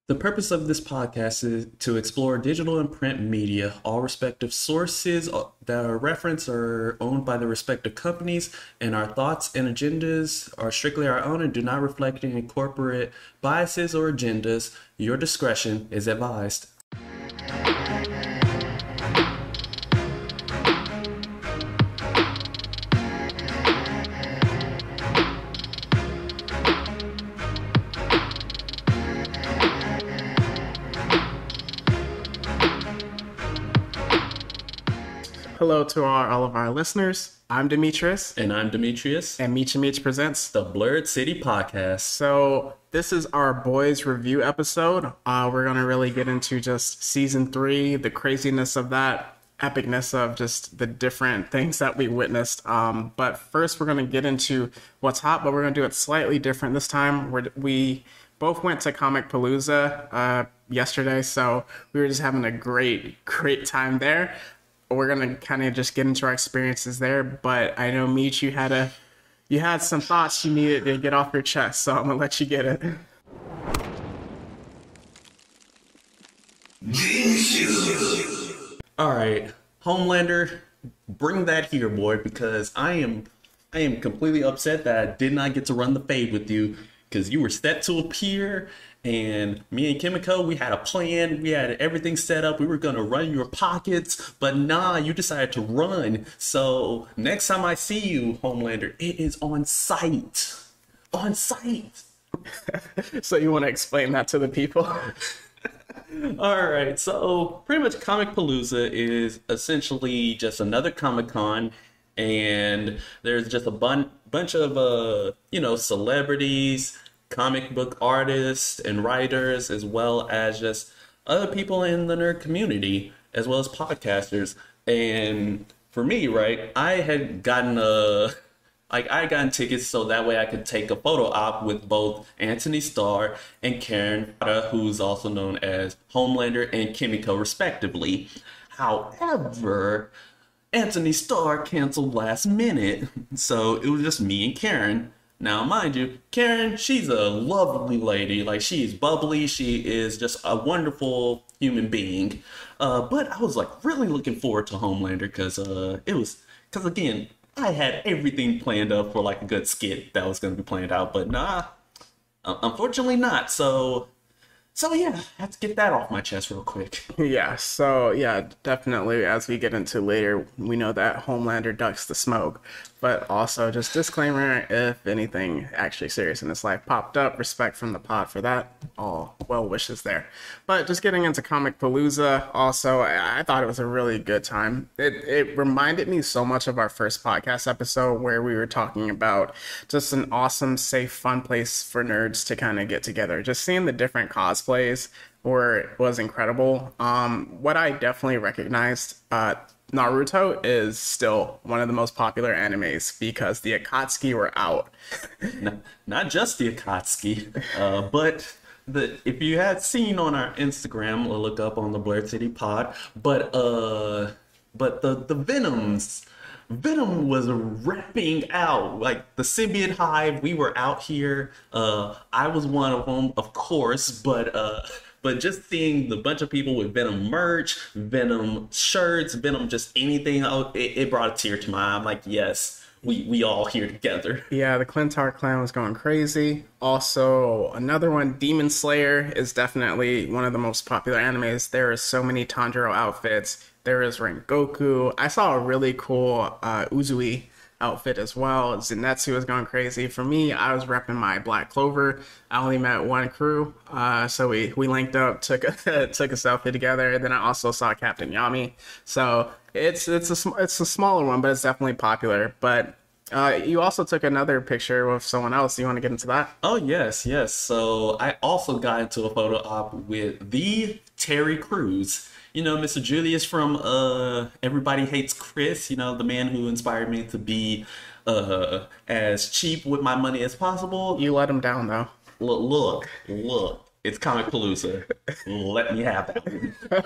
The purpose of this podcast is to explore digital and print media. All respective sources that are referenced are owned by the respective companies, and our thoughts and agendas are strictly our own and do not reflect any corporate biases or agendas. Your discretion is advised. Hello to all of our listeners. I'm Demetrius. And I'm Demetrius. And Meeches presents the Blurred City Podcast. So this is our boys review episode. We're going to really get into just season 3, the craziness of that, epicness of just the different things that we witnessed. But first we're going to get into what's hot, but we're going to do it slightly different this time. We both went to Comicpalooza yesterday, so we were just having a great time there. We're going to kind of just get into our experiences there, but I know, Meech, you had some thoughts you needed to get off your chest, so I'm going to let you get it. All right, Homelander, bring that here, boy, because I am completely upset that I did not get to run the fade with you, because you were set to appear. And me and Kimiko, we had a plan. We had everything set up. We were going to run your pockets. But nah, you decided to run. So next time I see you, Homelander, it is on site. On site. So you want to explain that to the people? All right. So pretty much Comicpalooza is essentially just another Comic-Con. And there's just a bunch of, celebrities, comic book artists and writers, as well as just other people in the nerd community, as well as podcasters. And for me, right, I had gotten tickets so that way I could take a photo op with both Anthony Starr and Karen, who's also known as Homelander and Kimiko, respectively. However, Anthony Starr canceled last minute, so it was just me and Karen. Now, mind you, Karen, she's a lovely lady. Like, she's bubbly. She is just a wonderful human being. But I was, really looking forward to Homelander because again, I had everything planned up for, a good skit that was going to be planned out. But nah, unfortunately not. So yeah, I have to get that off my chest real quick. Yeah, definitely. As we get into later, we know that Homelander ducks the smoke. But also, just disclaimer, if anything actually serious in his life popped up, respect from the pod for that. All well wishes there. But just getting into Comicpalooza, also, I thought it was a really good time. It reminded me so much of our first podcast episode where we were talking about just an awesome, safe, fun place for nerds to kind of get together. Just seeing the different cosplays was incredible. What I definitely recognized, Naruto is still one of the most popular animes because the Akatsuki were out. Not just the Akatsuki, but if you had seen on our Instagram, or look up on the Blurred City Pod, but the Venom was repping out, like the symbiote hive. We were out here. I was one of them, of course, but just seeing the bunch of people with Venom merch, Venom shirts, Venom just anything, it brought a tear to my eye. I'm like, yes, we all here together. Yeah, the Clintar clan was going crazy. Also, another one, Demon Slayer, is definitely one of the most popular animes. There are so many Tanjiro outfits. There is Rengoku. I saw a really cool Uzui outfit as well. Zenitsu was going crazy. For me, I was repping my Black Clover. I only met one crew, so we linked up, took a selfie together. And then I also saw Captain Yami. So it's a smaller one, but it's definitely popular. But you also took another picture with someone else. Do you want to get into that? Oh, yes. So I also got into a photo op with the Terry Crews. Mr. Julius from Everybody Hates Chris, the man who inspired me to be as cheap with my money as possible. You let him down, though. Look. It's Comicpalooza. Let me have that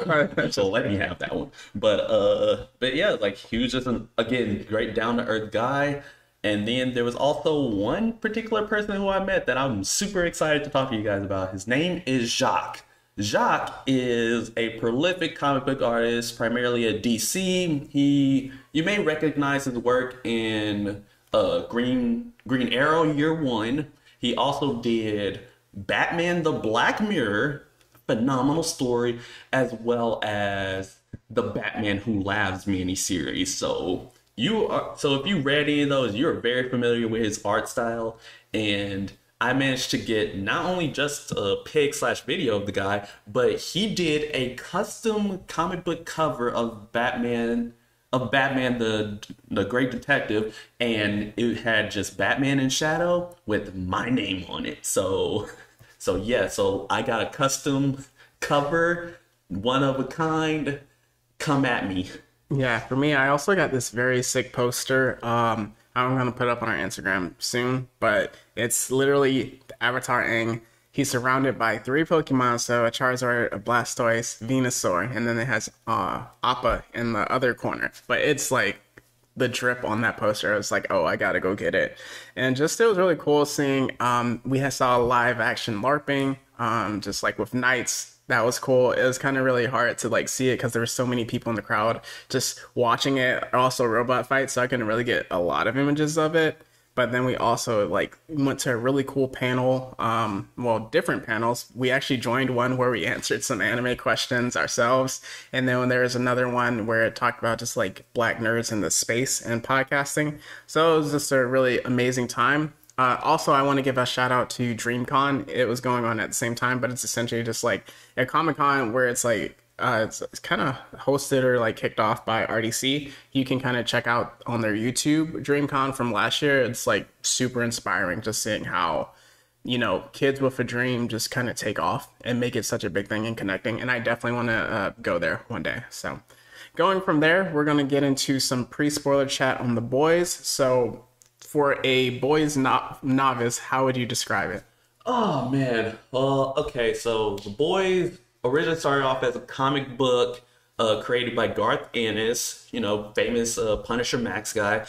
one. So let me have that one. But yeah, he was just again, great down-to-earth guy. And then there was also one particular person who I met that I'm super excited to talk to you guys about. His name is Jacques. Jacques is a prolific comic book artist, primarily at DC. You may recognize his work in Green Arrow Year One. He also did Batman: The Black Mirror, phenomenal story, as well as the Batman Who Laughs miniseries. So if you read any of those, you're very familiar with his art style. And I managed to get not only just a pic/video of the guy, but he did a custom comic book cover of Batman the Great Detective, and it had just Batman in shadow with my name on it. So I got a custom cover, one of a kind. Come at me. Yeah, for me, I also got this very sick poster. I'm gonna put up on our Instagram soon, but it's literally the Avatar Aang. He's surrounded by 3 Pokemon, so a Charizard, a Blastoise, Venusaur, and then it has Appa in the other corner. But it's like the drip on that poster. I was like, oh, I gotta go get it. And just it was really cool seeing. Saw live action LARPing, just like with knights. That was cool. It was kind of really hard to like see it because there were so many people in the crowd just watching it. Also robot fights, so I couldn't really get a lot of images of it. But then we also like went to a really cool panel, different panels. We actually joined one where we answered some anime questions ourselves. And then there was another one where it talked about just like black nerds in the space and podcasting. So it was just a really amazing time. Also, I want to give a shout out to DreamCon. It was going on at the same time, but it's essentially just like a Comic-Con where it's like, it's kind of hosted or like kicked off by RDC. You can kind of check out on their YouTube DreamCon from last year. It's like super inspiring just seeing how, kids with a dream just kind of take off and make it such a big thing and connecting. And I definitely want to go there one day. So going from there, we're going to get into some pre-spoiler chat on The Boys. So for a boys novice, how would you describe it? Oh, man. Okay, so The Boys originally started off as a comic book created by Garth Ennis, famous Punisher Max guy,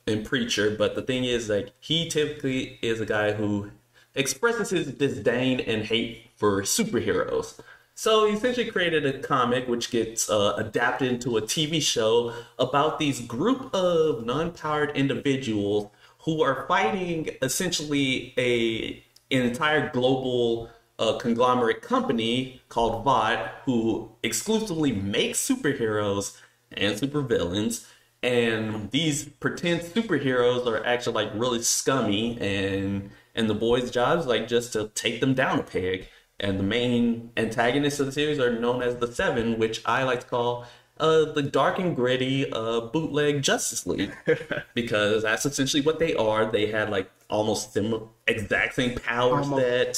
and Preacher. But the thing is, like, he typically is a guy who expresses his disdain and hate for superheroes. So he essentially created a comic which gets adapted into a TV show about these group of non-powered individuals who are fighting essentially an entire global conglomerate company called VOD, who exclusively makes superheroes and supervillains. And these pretend superheroes are actually like really scummy, and the boys' job is like just to take them down a peg. And the main antagonists of the series are known as the Seven, which I like to call the dark and gritty bootleg Justice League, because that's essentially what they are. They had like almost exact same powers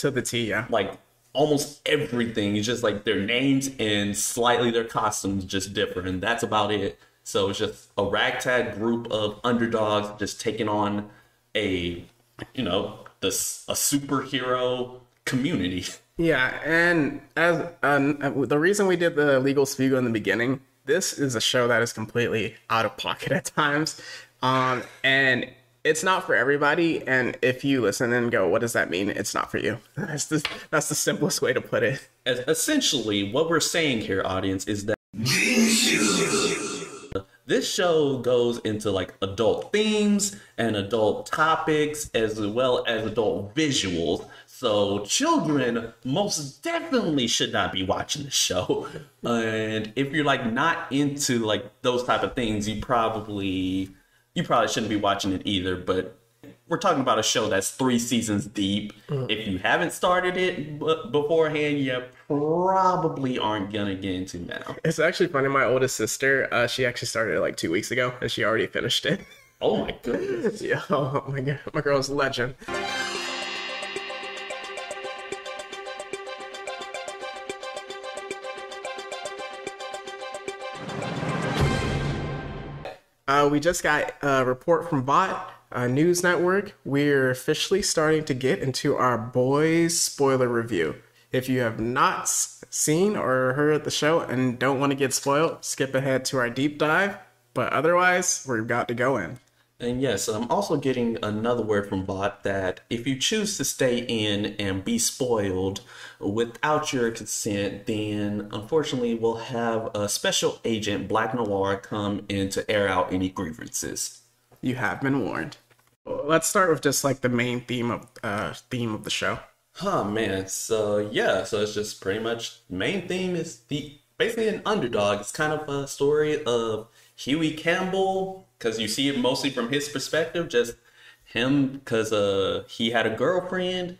to the T, yeah. Like almost everything is just like their names and slightly their costumes just different, and that's about it. So it's just a ragtag group of underdogs just taking on a superhero community. Yeah, and as the reason we did the legal Spiegel in the beginning, this is a show that is completely out of pocket at times, and it's not for everybody. And if you listen and go, "What does that mean?" It's not for you. That's the simplest way to put it. Essentially, what we're saying here, audience, is that this show goes into like adult themes and adult topics as well as adult visuals. So children most definitely should not be watching the show. And if you're like not into like those type of things, you probably shouldn't be watching it either. But we're talking about a show that's 3 seasons deep. If you haven't started it beforehand, you probably aren't gonna get into now. It's actually funny. My oldest sister, she actually started it like 2 weeks ago, and she already finished it. Oh my goodness! Yeah, oh my god, my girl's a legend. We just got a report from VOT News Network. We're officially starting to get into our boys spoiler review. If you have not seen or heard the show and don't want to get spoiled, skip ahead to our deep dive. But otherwise, we're about to go in. And yes, I'm also getting another word from Bot that if you choose to stay in and be spoiled without your consent, then unfortunately we'll have a special agent, Black Noir, come in to air out any grievances. You have been warned. Let's start with just like the main theme of the show. Oh man, so yeah, so it's just pretty much main theme is the basically an underdog. It's kind of a story of Huey Campbell, because you see it mostly from his perspective, just him, because he had a girlfriend,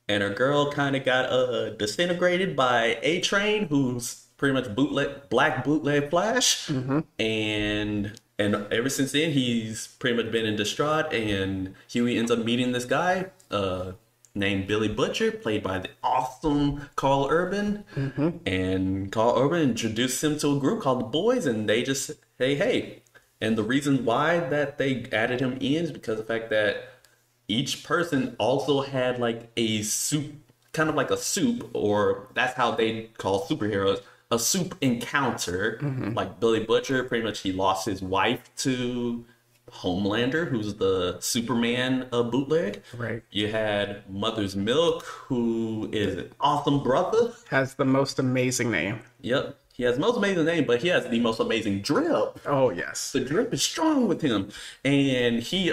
and her girl kind of got disintegrated by A-Train, who's pretty much black bootleg Flash, and ever since then he's pretty much been in distraught, and Huey ends up meeting this guy named Billy Butcher, played by the awesome Carl Urban. And Carl Urban introduced him to a group called the Boys, and they just, hey. And the reason why that they added him in is because of the fact that each person also had like a soup, kind of like a soup, or that's how they call superheroes, a soup encounter. Like Billy Butcher, pretty much he lost his wife to Homelander, who's the Superman bootleg. Right. You had Mother's Milk, who is an awesome brother. Has the most amazing name. Yep. He has the most amazing name, but he has the most amazing drip. Oh, yes. The drip is strong with him. And he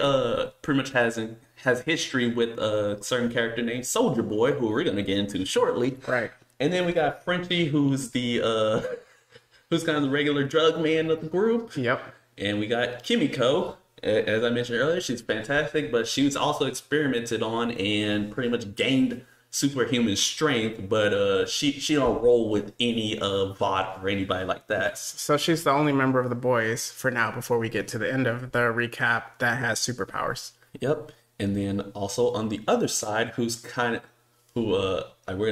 pretty much has history with a certain character named Soldier Boy, who we're going to get into shortly. Right. And then we got Frenchie, who's who's kind of the regular drug man of the group. Yep. And we got Kimiko. As I mentioned earlier, she's fantastic, but she was also experimented on and pretty much gained superhuman strength, but she don't roll with any Vought or anybody like that. So she's the only member of the Boys for now before we get to the end of the recap that has superpowers. Yep. And then also on the other side, we're gonna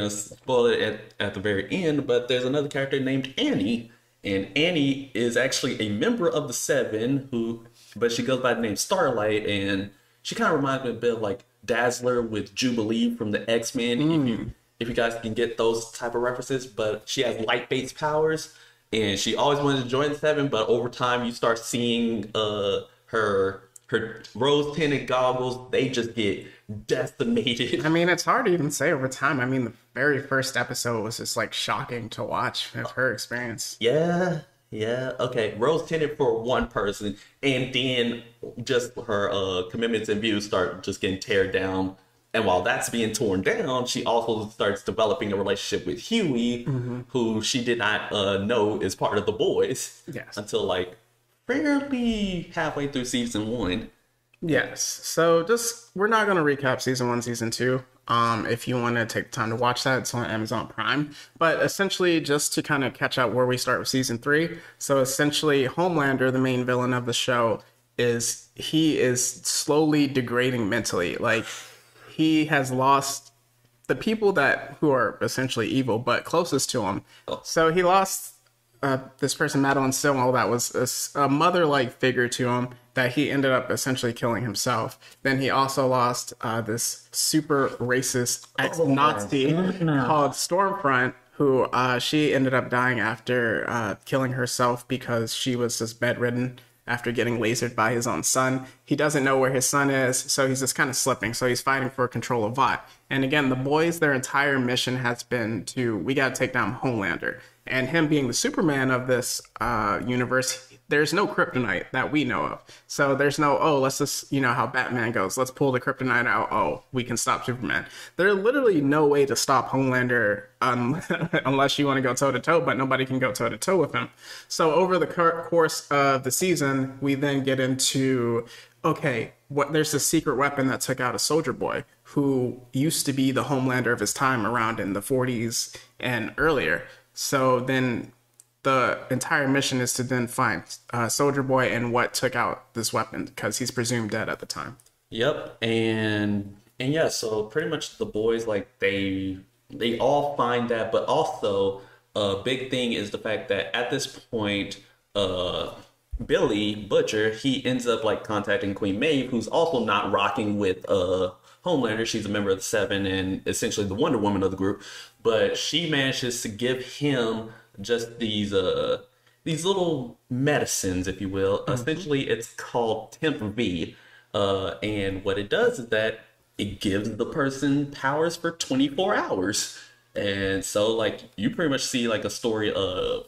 spoil it at the very end, but there's another character named Annie, and Annie is actually a member of the Seven, but she goes by the name Starlight, and she kind of reminds me a bit of like Dazzler with Jubilee from the X-Men, if you guys can get those type of references. But she has light-based powers, and she always wanted to join the Seven, but over time you start seeing her rose-tinted goggles, they just get decimated. I mean, it's hard to even say over time. I mean, the very first episode was just like shocking to watch of her experience. Yeah, okay. Rose tinted for one person, and then just her commitments and views start just getting teared down. And while that's being torn down, she also starts developing a relationship with Huey, who she did not know is part of the Boys. Yes. Until like fairly halfway through season 1. Yes. So we're not going to recap season 1, season 2. If you want to take the time to watch that, it's on Amazon Prime. But essentially, just to kind of catch up where we start with season 3. So essentially, Homelander, the main villain of the show, is slowly degrading mentally. Like, he has lost the people who are essentially evil, but closest to him. So he lost this person, Madeline Stillwell, that was a mother-like figure to him, that he ended up essentially killing himself. Then he also lost this super racist ex-Nazi called Stormfront, who she ended up dying after killing herself because she was just bedridden after getting lasered by his own son. He doesn't know where his son is, so he's just kind of slipping. So he's fighting for control of Vought. And again, the Boys, their entire mission has been we got to take down Homelander. And him being the Superman of this universe, there's no kryptonite that we know of. So there's no, let's just, how Batman goes, let's pull the kryptonite out, we can stop Superman. There's literally no way to stop Homelander unless you want to go toe-to-toe, but nobody can go toe-to-toe with him. So over the course of the season, we then get into, there's a secret weapon that took out a Soldier Boy who used to be the Homelander of his time around in the 40s and earlier. So then the entire mission is to then find Soldier Boy and what took out this weapon, because he's presumed dead at the time. Yep, and yeah, so pretty much the Boys, like they all find that, but also a big thing is the fact that at this point, Billy Butcher, he ends up like contacting Queen Maeve, who's also not rocking with Homelander. She's a member of the Seven and essentially the Wonder Woman of the group, but she manages to give him just these little medicines, if you will. Essentially, it's called Temp V, And what it does is that it gives the person powers for 24 hours. And so, like, you pretty much see like a story of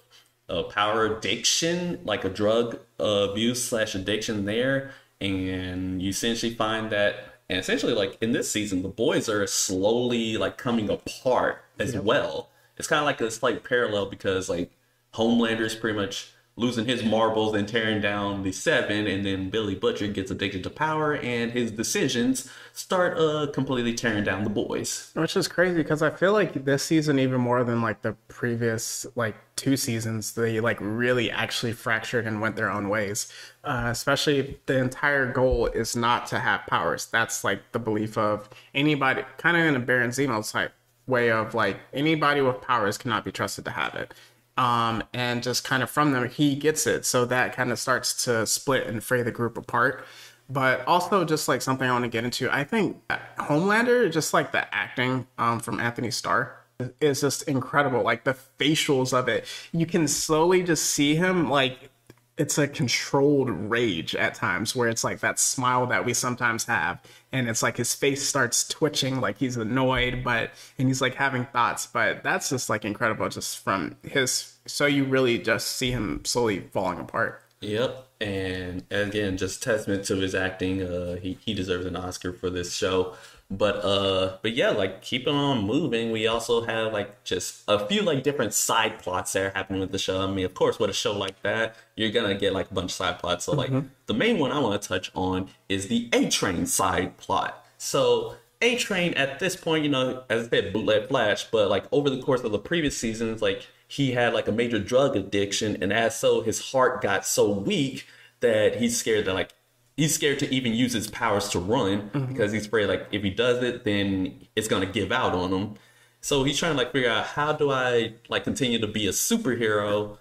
power addiction, like a drug abuse slash addiction there. And you essentially find that, and essentially, like in this season, the boys are slowly like coming apart as well. It's kind of like a slight parallel because like Homelander is pretty much losing his marbles and tearing down the Seven, and then Billy Butcher gets addicted to power, and his decisions start completely tearing down the boys. Which is crazy because I feel like this season, even more than like the previous like 2 seasons, they like really actually fractured and went their own ways. Especially the entire goal is not to have powers. That's like the belief of anybody, kind of in a Baron Zemo type way of like anybody with powers cannot be trusted to have it. And just kind of from them, he gets it. So that kind of starts to split and fray the group apart. But also just like something I want to get into, I think Homelander, just like the acting from Anthony Starr is just incredible. Like the facials of it, you can slowly just see him like it's a controlled rage at times where it's like that smile that we sometimes have. And it's like his face starts twitching like he's annoyed, and he's like having thoughts. But that's just like incredible just from his. So you really just see him slowly falling apart. Yep. And again, just testament to his acting. He deserves an Oscar for this show. But yeah, like keeping on moving, we also have like just a few like different side plots that are happening with the show. I mean, of course, with a show like that, you're gonna get like a bunch of side plots. So like the main one I want to touch on is the A-Train side plot. So A-Train at this point, you know, as I said, bootleg Flash, but like over the course of the previous seasons, like he had like a major drug addiction, and as so his heart got so weak that he's scared to even use his powers to run because he's afraid like if he does it, then it's gonna give out on him. So he's trying to like figure out how do I like continue to be a superhero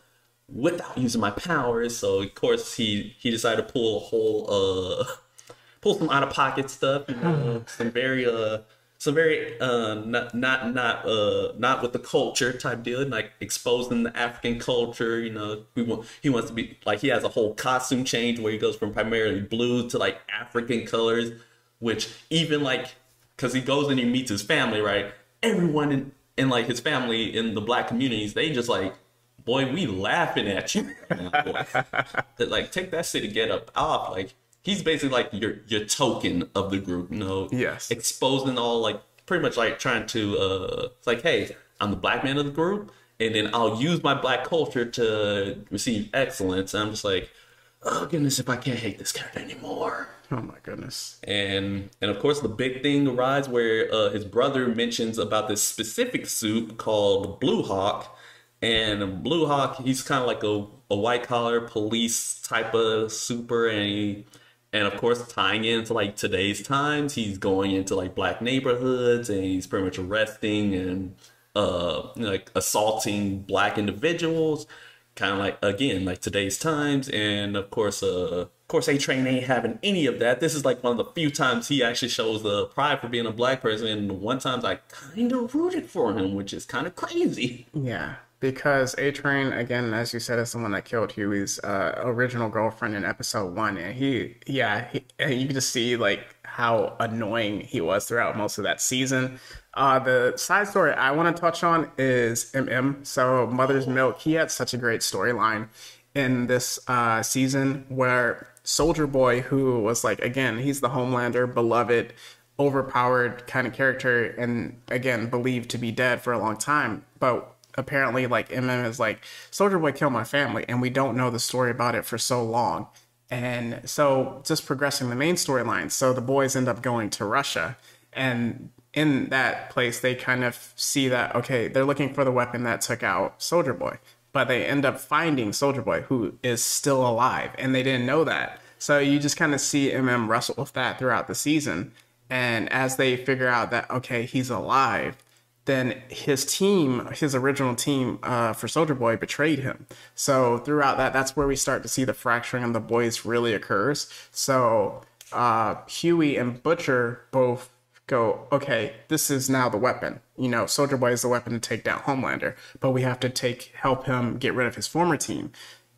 without using my powers. So of course he decided to pull a whole pull some out of pocket stuff, you know, some very not with the culture type deal, like exposing the African culture. You know, he wants to be like, he has a whole costume change where he goes from primarily blue to like African colors, which even like, because he goes and he meets his family, right? Everyone in like his family in the black communities, they just like, boy, we laughing at you. Like, take that city get up off. Like, he's basically like your token of the group, you know? Yes. Exposing all, like, pretty much like trying to, it's like, hey, I'm the black man of the group, and then I'll use my black culture to receive excellence. And I'm just like, oh, goodness, if I can't hate this character anymore. Oh, my goodness. And of course, the big thing arises where his brother mentions about this specific soup called Blue Hawk. And Blue Hawk, he's kind of like a white-collar police type of super, and of course, tying into like today's times, he's going into like black neighborhoods and he's pretty much arresting and like assaulting black individuals, kind of like, again, like today's times. And of course, A-Train ain't having any of that. This is like one of the few times he actually shows the pride for being a black person, and one time I kind of rooted for him, which is kind of crazy. Yeah. Because A-Train, again, as you said, is the one that killed Huey's original girlfriend in episode 1. And you can just see like how annoying he was throughout most of that season. The side story I want to touch on is MM. So Mother's Milk, he had such a great storyline in this season where Soldier Boy, who was like, again, he's the Homelander, beloved, overpowered kind of character, and again, believed to be dead for a long time. But apparently, like, MM is like, Soldier Boy killed my family, and we don't know the story about it for so long. And so just progressing the main storyline. So the boys end up going to Russia, and in that place, they kind of see that, okay, they're looking for the weapon that took out Soldier Boy, but they end up finding Soldier Boy, who is still alive, and they didn't know that. So you just kind of see MM wrestle with that throughout the season. And as they figure out that, okay, he's alive, then his team, his original team for Soldier Boy, betrayed him. So throughout that, that's where we start to see the fracturing of the boys really occurs. So Huey and Butcher both go, okay, this is now the weapon. You know, Soldier Boy is the weapon to take down Homelander, but we have to help him get rid of his former team.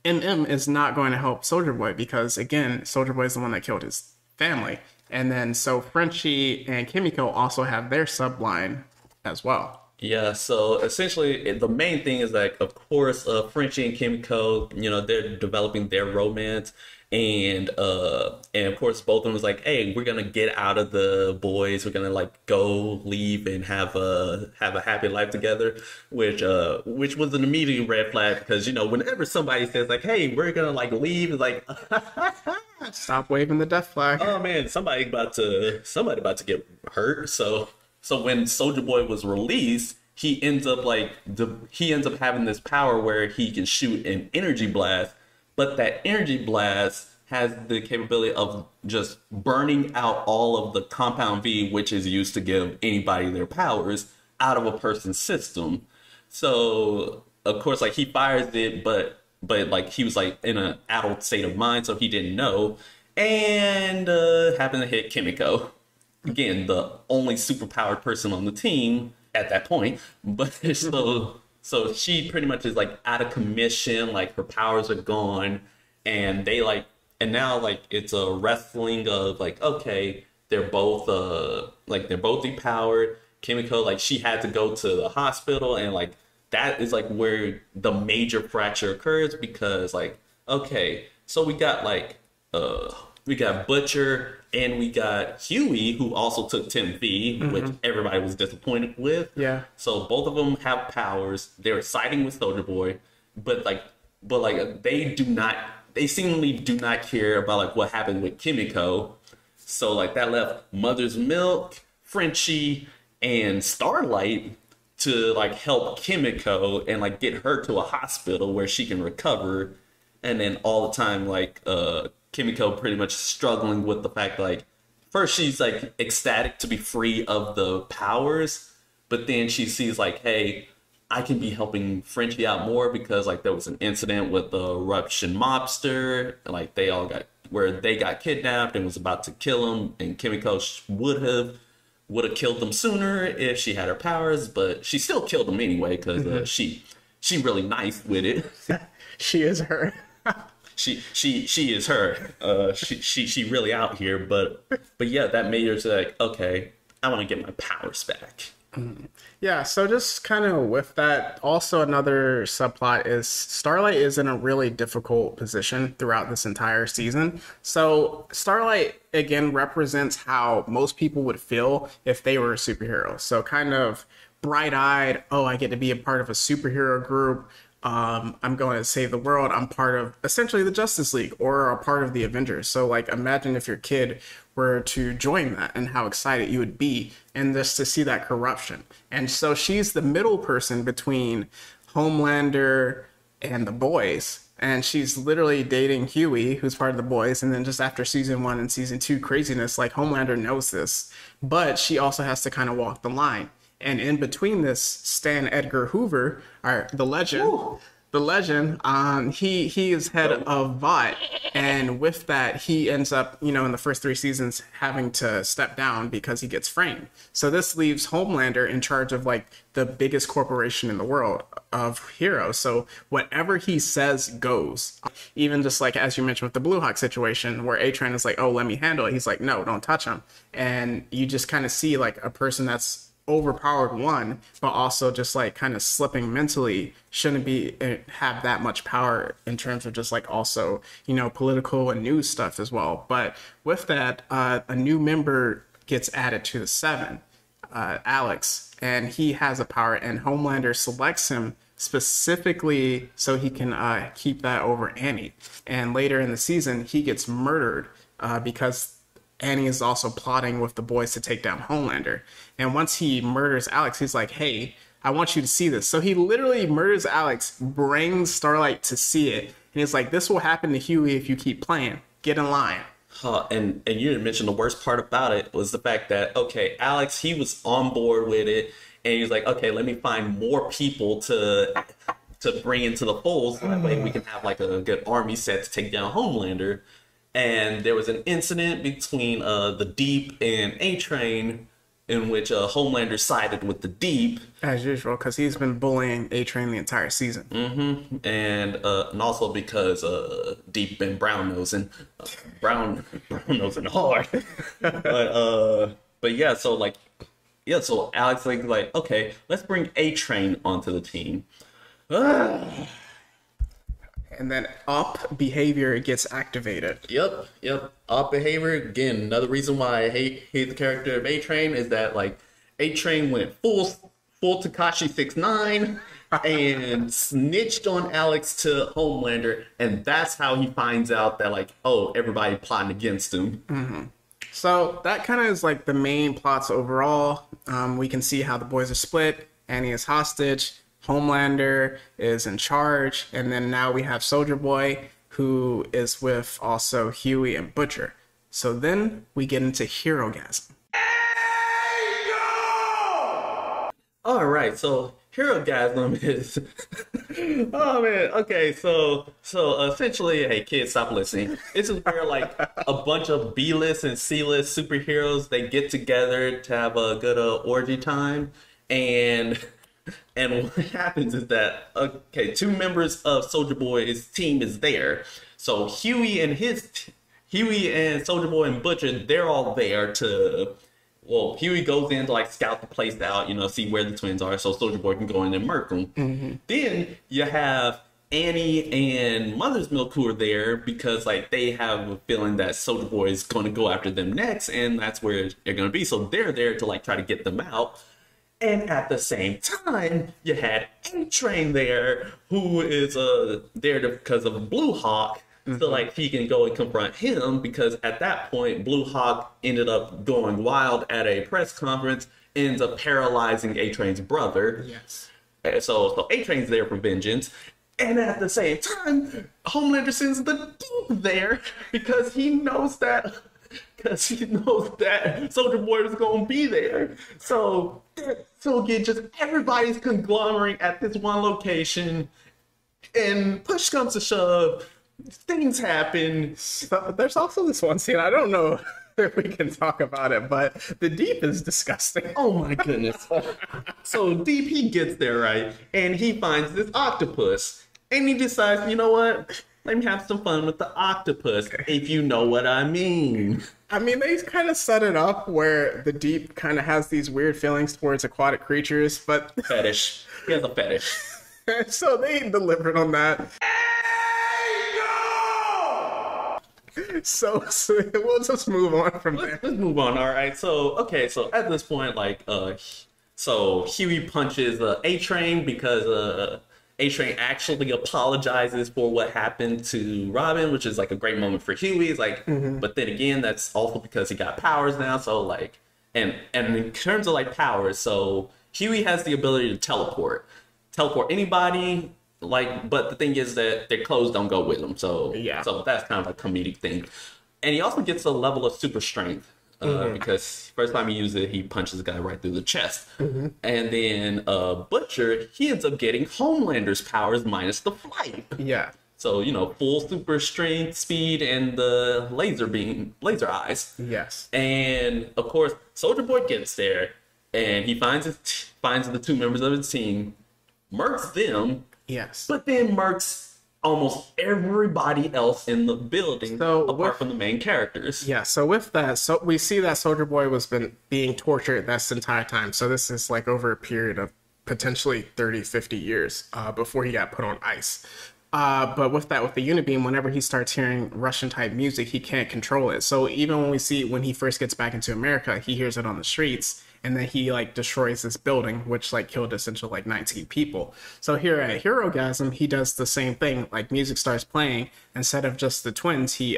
MM is not going to help Soldier Boy because, again, Soldier Boy is the one that killed his family. And then so Frenchie and Kimiko also have their subline as well. Yeah, so essentially the main thing is like, of course, Frenchie and Kimiko, they're developing their romance, and of course both of them was like, hey, we're gonna get out of the boys, we're gonna like go leave and have a happy life together, which was an immediate red flag because whenever somebody says like, hey, we're gonna like leave, it's like stop waving the death flag. Oh man, somebody about to get hurt. So when Soldier Boy was released, he ends up having this power where he can shoot an energy blast, but that energy blast has the capability of just burning out all of the compound V, which is used to give anybody their powers, out of a person's system. So of course, like he fires it, but like he was like in an adult state of mind, so he didn't know, and happened to hit Kimiko. Again, the only superpowered person on the team at that point, but so she pretty much is like out of commission, like her powers are gone, and now like it's a wrestling of like, okay, they're both depowered. Kimiko, like she had to go to the hospital, and like that is like where the major fracture occurs because like, okay, so we got Butcher and we got Huey, who also took 10V, which everybody was disappointed with. Yeah. So both of them have powers. They're siding with Soldier Boy, but they seemingly do not care about like what happened with Kimiko. So like that left Mother's Milk, Frenchie, and Starlight to like help Kimiko and like get her to a hospital where she can recover. And then all the time like Kimiko pretty much struggling with the fact like first she's like ecstatic to be free of the powers, but then she sees like, hey, I can be helping Frenchie out more because like there was an incident with the Russian mobster, and like they got kidnapped and was about to kill him, and Kimiko would have killed them sooner if she had her powers, but she still killed them anyway because she really nice with it. She is her. She is her. She really out here, but yeah, that made her like, okay, I want to get my powers back. Yeah, so just kind of with that, also another subplot is Starlight is in a really difficult position throughout this entire season. So Starlight, again, represents how most people would feel if they were a superhero. So kind of bright-eyed, oh, I get to be a part of a superhero group. I'm going to save the world. I'm part of essentially the Justice League or a part of the Avengers. So like imagine if your kid were to join that and how excited you would be, and just to see that corruption. And so she's the middle person between Homelander and the boys. And she's literally dating Huey, who's part of the boys. And then just after season 1 and season 2 craziness, like Homelander knows this, but she also has to kind of walk the line. And in between this, Stan Edgar Hoover, the legend, he is head of VOT, and with that, he ends up, in the first 3 seasons having to step down because he gets framed. So this leaves Homelander in charge of like the biggest corporation in the world of heroes. So whatever he says goes. Even just like as you mentioned with the Blue Hawk situation, where A-Train is like, "Oh, let me handle it." He's like, "No, don't touch him." And you just kind of see like a person that's overpowered one, but also just like kind of slipping mentally, shouldn't have that much power in terms of just like also political and news stuff as well. But with that, a new member gets added to the 7, Alex, and he has a power, and Homelander selects him specifically so he can keep that over Annie. And later in the season, he gets murdered because Annie is also plotting with the boys to take down Homelander. And once he murders Alex, he's like, "Hey, I want you to see this." So he literally murders Alex, brings Starlight to see it. And he's like, "This will happen to Huey if you keep playing. Get in line." And you didn't mention the worst part about it was the fact that, okay, Alex, he was on board with it. And he was like, okay, let me find more people to bring into the fold. So that way we can have like a good army set to take down Homelander. And there was an incident between the Deep and A-Train in which Homelander sided with the Deep. As usual, because he's been bullying A-Train the entire season. And also because Deep been brown nosing hard. But yeah, so like, yeah, so Alex like, okay, let's bring A-Train onto the team. And then up behavior gets activated. Yep. Up behavior, again, another reason why I hate the character of A-Train is that like A-Train went full Tekashi 6ix9ine and snitched on Alex to Homelander, and that's how he finds out that like, oh, everybody plotting against him. So that kind of is like the main plots overall. We can see how the boys are split. Annie is hostage. Homelander is in charge. And then now we have Soldier Boy, who is with also Huey and Butcher. So then we get into Herogasm. All right, so Herogasm is oh man, okay, so essentially, hey kids, stop listening. This is where like a bunch of B-list and C-list superheroes, they get together to have a good orgy time, and what happens is that okay, two members of Soldier Boy's team is there. So Huey and Soldier Boy and Butcher, they're all there to. Well, Huey goes in to like scout the place out, you know, see where the twins are, so Soldier Boy can go in and murk them. Then you have Annie and Mother's Milk who are there because like they have a feeling that Soldier Boy is going to go after them next, and that's where they're going to be. So they're there to like try to get them out. And at the same time, you had A-Train there, who is there because of Blue Hawk. So, like, he can go and confront him because at that point, Blue Hawk ended up going wild at a press conference, ends up paralyzing A-Train's brother. Yes. So A-Train's there for vengeance. And at the same time, Homelander sends the Deep there because he knows that Soldier Boy was going to be there. So again, just everybody's conglomerating at this one location, and push comes to shove. Things happen. So there's also this one scene, I don't know if we can talk about it, but the Deep is disgusting. Oh my goodness. So Deep, he gets there, right? And he finds this octopus. And he decides, you know what? Let me have some fun with the octopus, if you know what I mean. I mean, they kind of set it up where the Deep kind of has these weird feelings towards aquatic creatures, but... Fetish. He has a fetish. So they delivered on that. So we'll just move on from there. Let's move on. All right. So at this point, like, so Huey punches A-Train because A-Train actually apologizes for what happened to Robin, which is like a great moment for Huey. It's like, but then again, that's also because he got powers now. So like, and in terms of like powers, so Huey has the ability to teleport anybody. Like, but the thing is that their clothes don't go with them, so yeah. So that's kind of a comedic thing. And he also gets a level of super strength because first time he uses it, he punches a guy right through the chest. And then Butcher, he ends up getting Homelander's powers minus the flight. Yeah. So you know, full super strength, speed, and the laser eyes. Yes. And of course, Soldier Boy gets there, and he finds the two members of his team, murks them. Yes. But then murks almost everybody else in the building, apart from the main characters. Yeah, so with that, so we see that Soldier Boy was being tortured this entire time. So this is like over a period of potentially 30, 50 years before he got put on ice. But with that, with the Unibeam, whenever he starts hearing Russian type music, he can't control it. So even when he first gets back into America, he hears it on the streets. And then he like destroys this building, which like killed essentially like 19 people. So here at Herogasm, he does the same thing. Like music starts playing. Instead of just the twins, he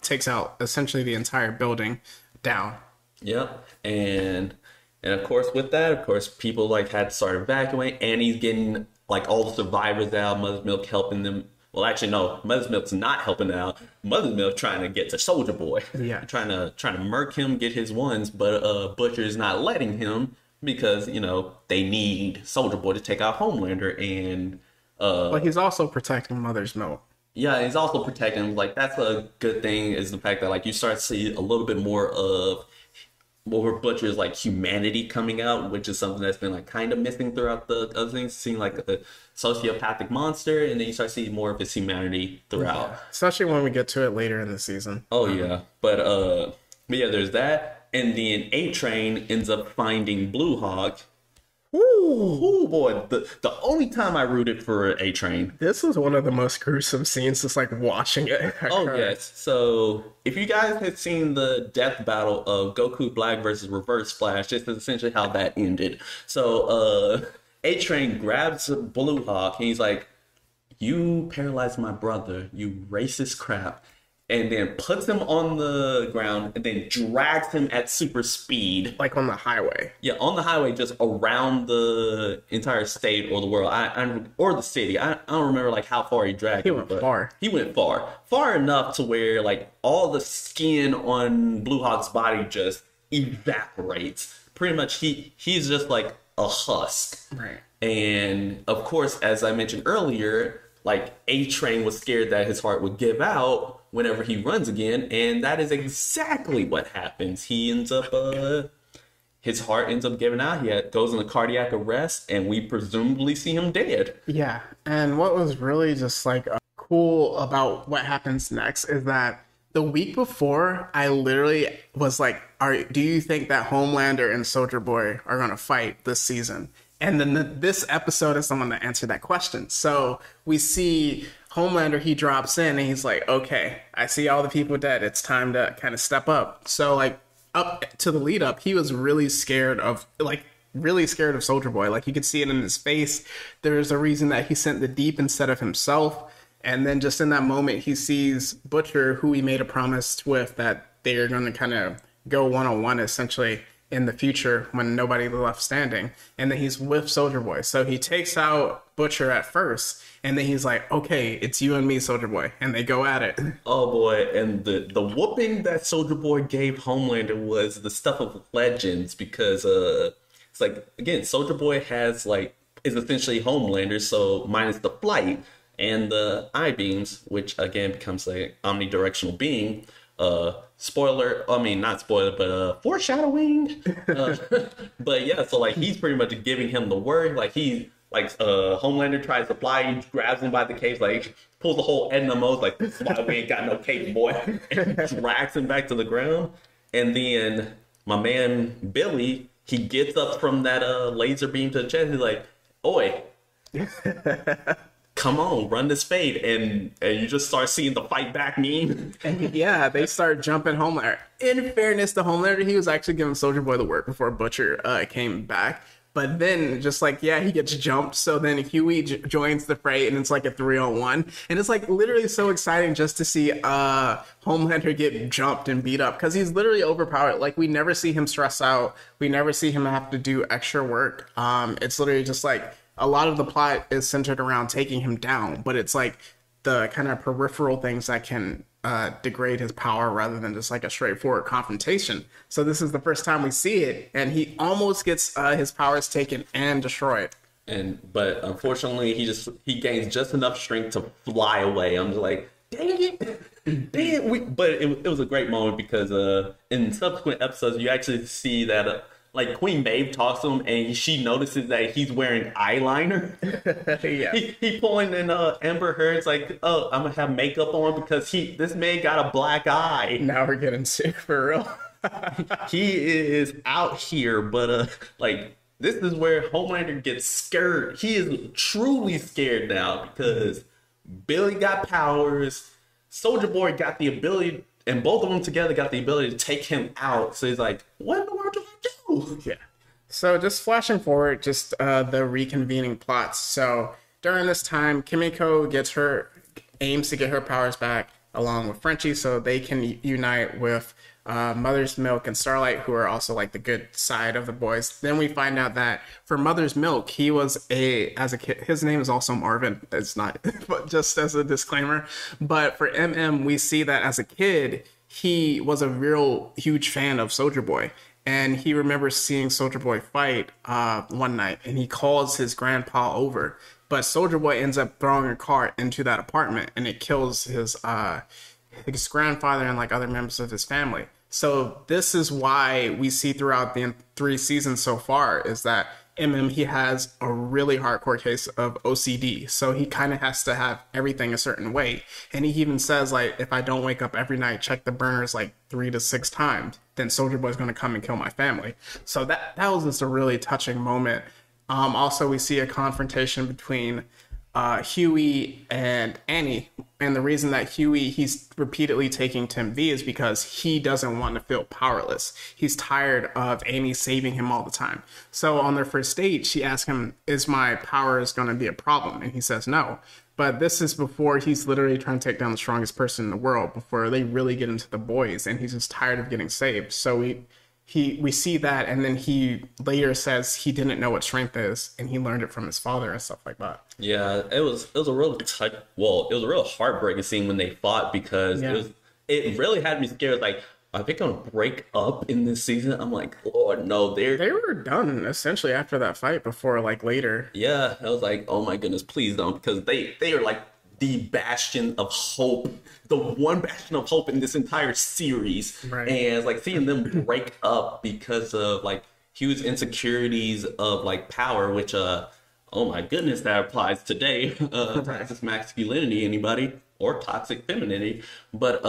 takes out essentially the entire building down. Yep. And of course, with that, of course, people like had to start evacuating. Annie's getting like all the survivors out. Mother's Milk helping them. Well, actually, no. Mother's Milk's not helping out. Mother's Milk trying to get to Soldier Boy. Yeah. Trying to murk him, get his ones, but Butcher's not letting him because you know they need Soldier Boy to take out Homelander, and but he's also protecting Mother's Milk. Yeah, he's also protecting him. Like that's a good thing is the fact that like you start to see a little bit more of more Butcher's like humanity coming out, which is something that's been like kind of missing throughout the other things, seeing like a sociopathic monster, and then you start seeing more of his humanity throughout. Yeah. Especially when we get to it later in the season. Oh yeah. But yeah, there's that. And then A-Train ends up finding Blue Hawk. Ooh, boy, the only time I rooted for A-Train. This was one of the most gruesome scenes, just like watching it occur. Oh, yes. So, if you guys had seen the death battle of Goku Black versus Reverse Flash, this is essentially how that ended. So, A-Train grabs Blue Hawk, and he's like, you paralyzed my brother, you racist crap. And then puts him on the ground and then drags him at super speed. Like on the highway. Yeah, on the highway, just around the entire state or the world. Or the city. I don't remember like how far he dragged him. He went far. He went far. Far enough to where like all the skin on Blue Hawk's body just evaporates. Pretty much he's just like a husk. Right. And of course, as I mentioned earlier, like A-Train was scared that his heart would give out whenever he runs again, and that is exactly what happens. He ends up, his heart ends up giving out. He goes into cardiac arrest, and we presumably see him dead. Yeah, and what was really just like cool about what happens next is that the week before, I literally was like, do you think that Homelander and Soldier Boy are going to fight this season? And then this episode is the one that answered that question. So we see Homelander, he drops in and he's like, okay, I see all the people dead. It's time to kind of step up. So like up to the lead up, he was really scared of Soldier Boy. Like you could see it in his face. There's a reason that he sent the Deep instead of himself. And then just in that moment, he sees Butcher, who he made a promise with that they are going to kind of go one-on-one essentially in the future when nobody left standing. And then he's with Soldier Boy. So he takes out Butcher at first. And then he's like, okay, it's you and me, Soldier Boy. And they go at it. Oh, boy. And the whooping that Soldier Boy gave Homelander was the stuff of legends because it's like, again, Soldier Boy is essentially Homelander, so minus the flight and the I-beams, which, again, becomes an omnidirectional being. Not spoiler, but foreshadowing. But yeah, so like he's pretty much giving him the word. Like Homelander tries to fly, he grabs him by the cape, like pulls the whole Edna mode, like this is why we ain't got no cape, boy. And drags him back to the ground. And then my man Billy, he gets up from that laser beam to the chest. He's like, "Oi, come on, run this fade," and you just start seeing the fight back meme. And yeah, they start jumping Homelander. In fairness to Homelander, he was actually giving Soldier Boy the work before Butcher came back. But then, just like, yeah, he gets jumped. So then Huey joins the fray, and it's like a 3-on-1. And it's like literally so exciting just to see Homelander get jumped and beat up because he's literally overpowered. Like we never see him stress out. We never see him have to do extra work. It's literally just like a lot of the plot is centered around taking him down, but it's like the kind of peripheral things that can degrade his power rather than just like a straightforward confrontation. So this is the first time we see it, and he almost gets his powers taken and destroyed. But unfortunately, he gains just enough strength to fly away. I'm just like, dang it. But it was a great moment because in subsequent episodes, you actually see that like Queen Maeve talks to him and she notices that he's wearing eyeliner. Yeah. He pulling in Amber Heard's like, oh, I'm gonna have makeup on because this man got a black eye. Now we're getting sick for real. He is out here, but like this is where Homelander gets scared. He is truly scared now because Billy got powers, Soldier Boy got the ability, and both of them together got the ability to take him out. So he's like, what in the world do I do? Yeah. So just flashing forward, just the reconvening plots. So during this time, Kimiko aims to get her powers back along with Frenchie so they can unite with Mother's Milk and Starlight, who are also like the good side of the boys. Then we find out that for Mother's Milk, he was as a kid, his name is also Marvin. It's not, but just as a disclaimer. But for MM, we see that as a kid, he was a real huge fan of Soldier Boy. And he remembers seeing Soldier Boy fight one night, and he calls his grandpa over. But Soldier Boy ends up throwing a cart into that apartment, and it kills his grandfather and like other members of his family. So this is why we see throughout the 3 seasons so far is that he has a really hardcore case of OCD. So he kind of has to have everything a certain way. And he even says, like, if I don't wake up every night, check the burners like 3 to 6 times, then Soldier Boy's going to come and kill my family. So that was just a really touching moment. Also, we see a confrontation between Huey and Annie. And the reason that he's repeatedly taking Tim V is because he doesn't want to feel powerless. He's tired of Annie saving him all the time. So on their first date, she asks him, is my powers going to be a problem? And he says no. But this is before he's literally trying to take down the strongest person in the world, before they really get into the boys, and he's just tired of getting saved. So we see that, and then he later says he didn't know what strength is, and he learned it from his father and stuff like that. Yeah, it was a real it was a real heartbreaking scene when they fought, because it really had me scared. Like, are they gonna break up in this season? I'm like, Lord, no, they were done essentially after that fight. Before, like, later. Yeah, I was like, oh my goodness, please don't, because they are like the bastion of hope, the one bastion of hope in this entire series. Right. And like seeing them break up because of like huge insecurities of like power, which oh my goodness, that applies today. Toxic masculinity, anybody, or toxic femininity. But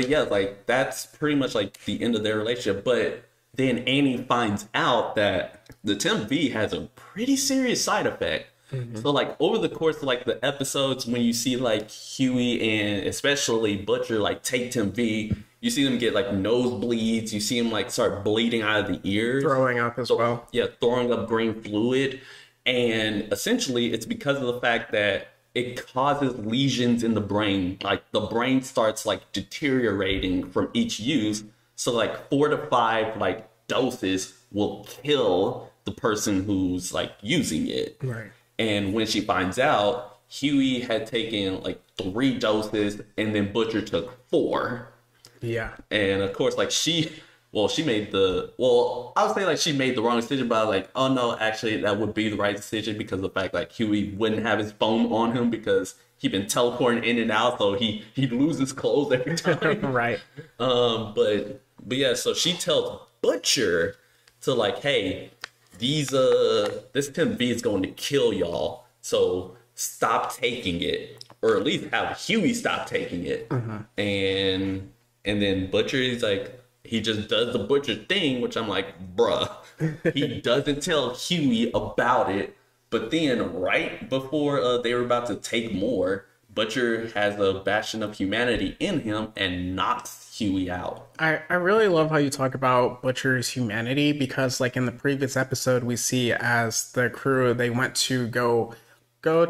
yeah, like that's pretty much like the end of their relationship. But then Annie finds out that the Tim V has a pretty serious side effect. Mm-hmm. So like over the course of like the episodes, when you see like Huey and especially Butcher like take Tim V, you see them get like nosebleeds, you see him like start bleeding out of the ears, throwing up as well. Yeah, throwing up green fluid. And essentially it's because of the fact that it causes lesions in the brain. Like the brain starts like deteriorating from each use. So like 4 to 5 like doses will kill the person who's like using it. Right. And when she finds out, Huey had taken like 3 doses and then Butcher took 4. Yeah. And of course, like she made I would say like she made the wrong decision, but I was like, oh no, actually that would be the right decision, because of the fact like Huey wouldn't have his phone on him because he'd been teleporting in and out, so he'd lose his clothes every time. Right. But yeah, so she tells Butcher to like, hey, this Tim V is going to kill y'all, so stop taking it, or at least have Huey stop taking it. Uh-huh. And then Butcher is like, he just does the Butcher thing, which I'm like, bruh, he doesn't tell Huey about it. But then right before they were about to take more, Butcher has a bastion of humanity in him and knocks Huey out. I really love how you talk about Butcher's humanity, because like in the previous episode, we see as the crew, they went to go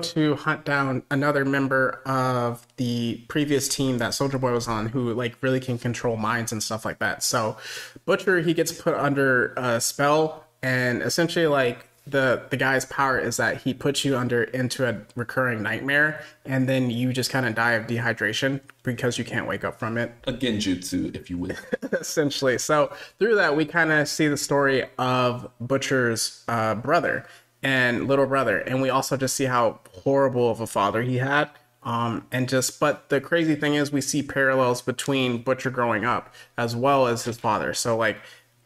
to hunt down another member of the previous team that Soldier Boy was on, who like really can control minds and stuff like that. So Butcher, he gets put under a spell, and essentially like the guy's power is that he puts you into a recurring nightmare, and then you just kind of die of dehydration because you can't wake up from it. A genjutsu, if you will. Essentially. So through that, we kind of see the story of Butcher's brother and little brother, and we also just see how horrible of a father he had. But the crazy thing is we see parallels between Butcher growing up as well as his father. So like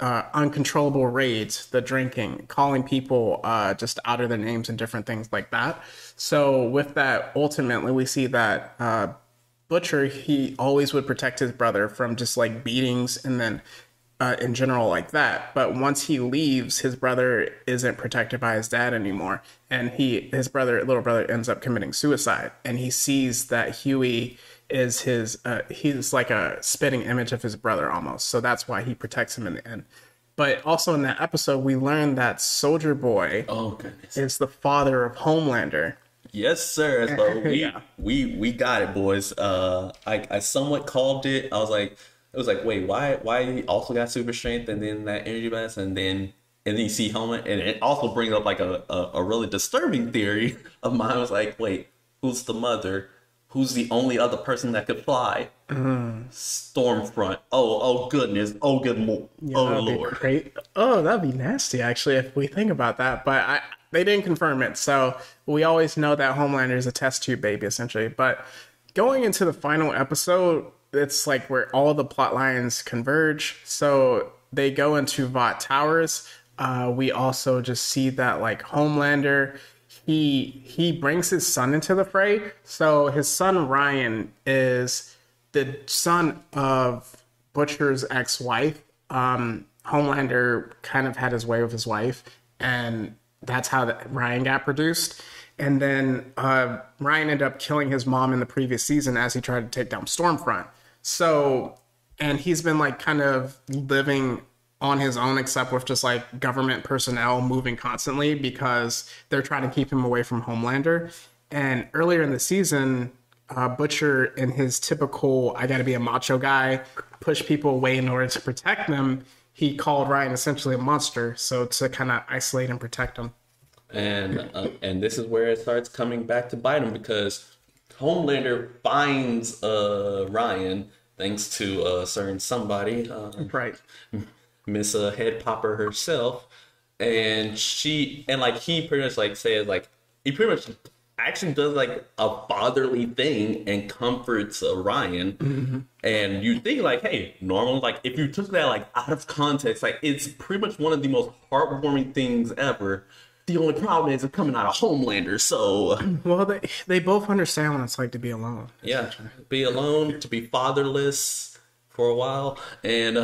uncontrollable rage, the drinking, calling people just out of their names and different things like that. So with that, ultimately we see that Butcher, he always would protect his brother from just like beatings and then in general like that. But once he leaves, his brother isn't protected by his dad anymore, and his little brother ends up committing suicide, and he sees that Huey is he's like a spitting image of his brother almost. So that's why he protects him in the end. But also in that episode, we learned that Soldier Boy is the father of Homelander. Yes, sir. So we got it, boys. I somewhat called it. It was like, wait, why he also got super strength and then that energy blast, and then you see Homelander, and it also brings up like a really disturbing theory of mine. I was like, wait, who's the mother? Who's the only other person that could fly? Stormfront. Oh goodness. Oh good Lord. Great. Oh, that'd be nasty actually if we think about that. But they didn't confirm it, so we always know that Homelander is a test tube baby essentially. But going into the final episode, it's like where all the plot lines converge. So they go into Vought Towers. We also just see that like Homelander, he brings his son into the fray. So his son Ryan is the son of Butcher's ex-wife. Homelander kind of had his way with his wife, and that's how Ryan got produced. And then Ryan ended up killing his mom in the previous season as he tried to take down Stormfront. So, and he's been like kind of living on his own, except with just like government personnel moving constantly because they're trying to keep him away from Homelander. And earlier in the season, Butcher, in his typical "I gotta be a macho guy," push people away in order to protect them. He called Ryan essentially a monster, so to kind of isolate and protect him. And this is where it starts coming back to bite him, because Homelander finds Ryan thanks to a certain somebody, Right. Miss Head Popper herself, and he pretty much like says like he pretty much actually does like a fatherly thing and comforts Ryan. Mm-hmm. And you think like, hey, normal, like if you took that like out of context, like it's pretty much one of the most heartwarming things ever. The only problem is it's coming out of Homelander, so... Well, they both understand what it's like to be alone. Yeah, be alone, to be fatherless for a while, and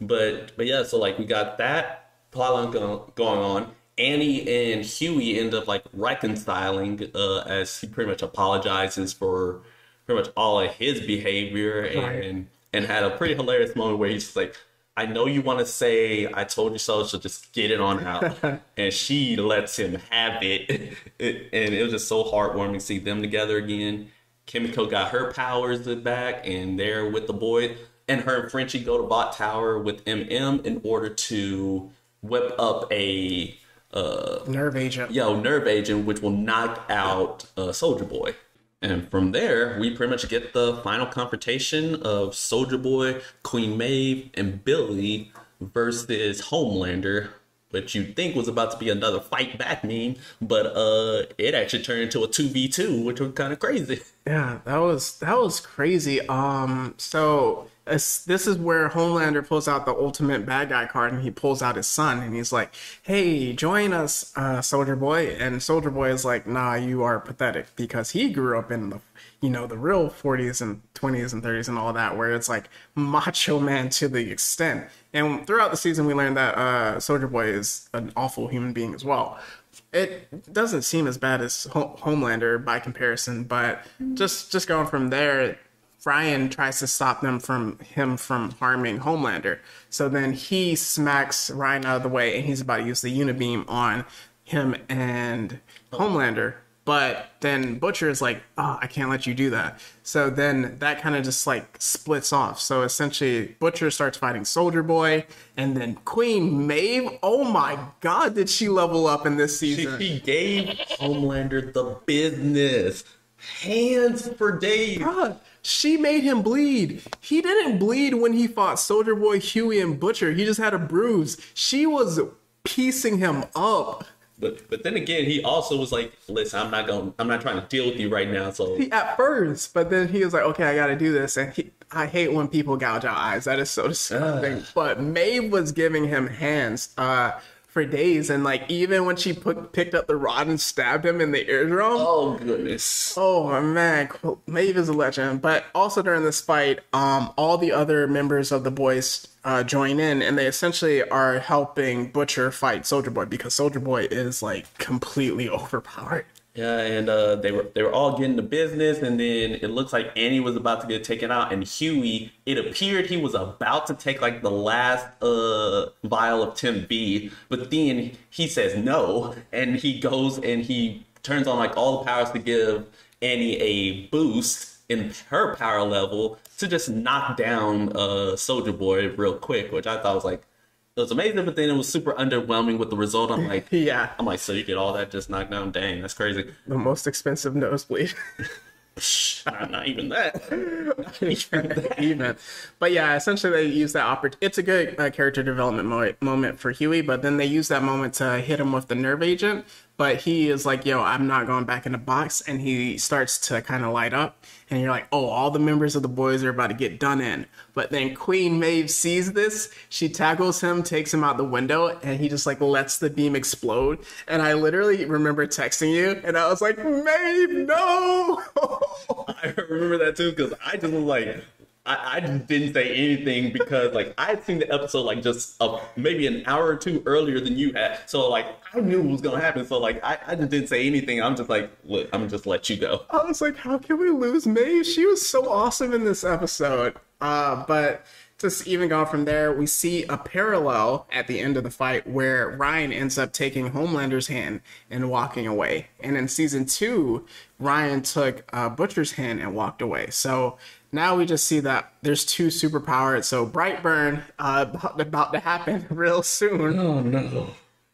but yeah, so like we got that plotline going on. Annie and Huey end up like reconciling as he pretty much apologizes for pretty much all of his behavior, and had a pretty hilarious moment where he's just like, I know you want to say I told you so, so just get it on out. And she lets him have it. And it was just so heartwarming to see them together again. Kimiko got her powers back, and they're with the boy. And her and Frenchie go to Vought Tower with MM in order to whip up a... nerve agent. Nerve agent, which will knock out Soldier Boy. And from there, we pretty much get the final confrontation of Soldier Boy, Queen Maeve, and Billy versus Homelander, which you'd think was about to be another fight back meme, but it actually turned into a 2v2, which was kind of crazy. Yeah, that was crazy. So this is where Homelander pulls out the ultimate bad guy card, and he pulls out his son, and he's like, "Hey, join us, Soldier Boy." And Soldier Boy is like, "Nah, you are pathetic," because he grew up in the the real 40s and 20s and 30s and all that, where it's like macho man to the extent. And throughout the season, we learned that Soldier Boy is an awful human being as well. It doesn't seem as bad as Homelander by comparison, but just going from there, Ryan tries to stop them from harming Homelander. So then he smacks Ryan out of the way, and he's about to use the Unibeam on him and Homelander. But then Butcher is like, "Oh, I can't let you do that." So then that kind of just like splits off. So essentially Butcher starts fighting Soldier Boy, and then Queen Maeve, oh my god, did she level up in this season. She gave Homelander the business. Hands for days. Bruh, she made him bleed. He didn't bleed when he fought Soldier Boy, Huey, and Butcher. He just had a bruise. She was piecing him up. But then again, he also was like, "Listen, I'm not trying to deal with you right now." So At first, but then he was like, "Okay, I got to do this." And I hate when people gouge out eyes. That is so disgusting. But Maeve was giving him hands for days, and like even when she picked up the rod and stabbed him in the eardrum. Oh goodness. Oh man, Maeve is a legend. But also during this fight, all the other members of the boys join in, and they essentially are helping Butcher fight Soldier Boy, because Soldier Boy is like completely overpowered. Yeah, and they were all getting the business, and then it looks like Annie was about to get taken out, and Huey, it appeared he was about to take like the last vial of Temp B, but then he says no, and he goes and he turns on like all the powers to give Annie a boost in her power level to just knock down Soldier Boy real quick, which I thought was like, it was amazing, but then it was super underwhelming with the result. I'm like, Yeah. I'm like, so you get all that just knocked down? Dang, that's crazy. The most expensive nosebleed. Not even that. Not even that. Even. But yeah, essentially they use that it's a good character development moment for Huey, but then they use that moment to hit him with the nerve agent. But he is like, yo, I'm not going back in the box. And he starts to kind of light up. And you're like, oh, all the members of the boys are about to get done in. But then Queen Maeve sees this. She tackles him, takes him out the window, and he just like lets the beam explode. And I literally remember texting you, and I was like, Maeve, no! I remember that too, because I just was like, I just didn't say anything because like I had seen the episode like just maybe an hour or two earlier than you had, so like I knew what was gonna happen. So like I just didn't say anything. I'm just like, look, I'm just let you go. I was like, how can we lose Maeve? She was so awesome in this episode. But just even going from there, we see a parallel at the end of the fight where Ryan ends up taking Homelander's hand and walking away. And in season 2, Ryan took Butcher's hand and walked away. So now we just see that there's two superpowers. So Brightburn about to happen real soon. Oh no.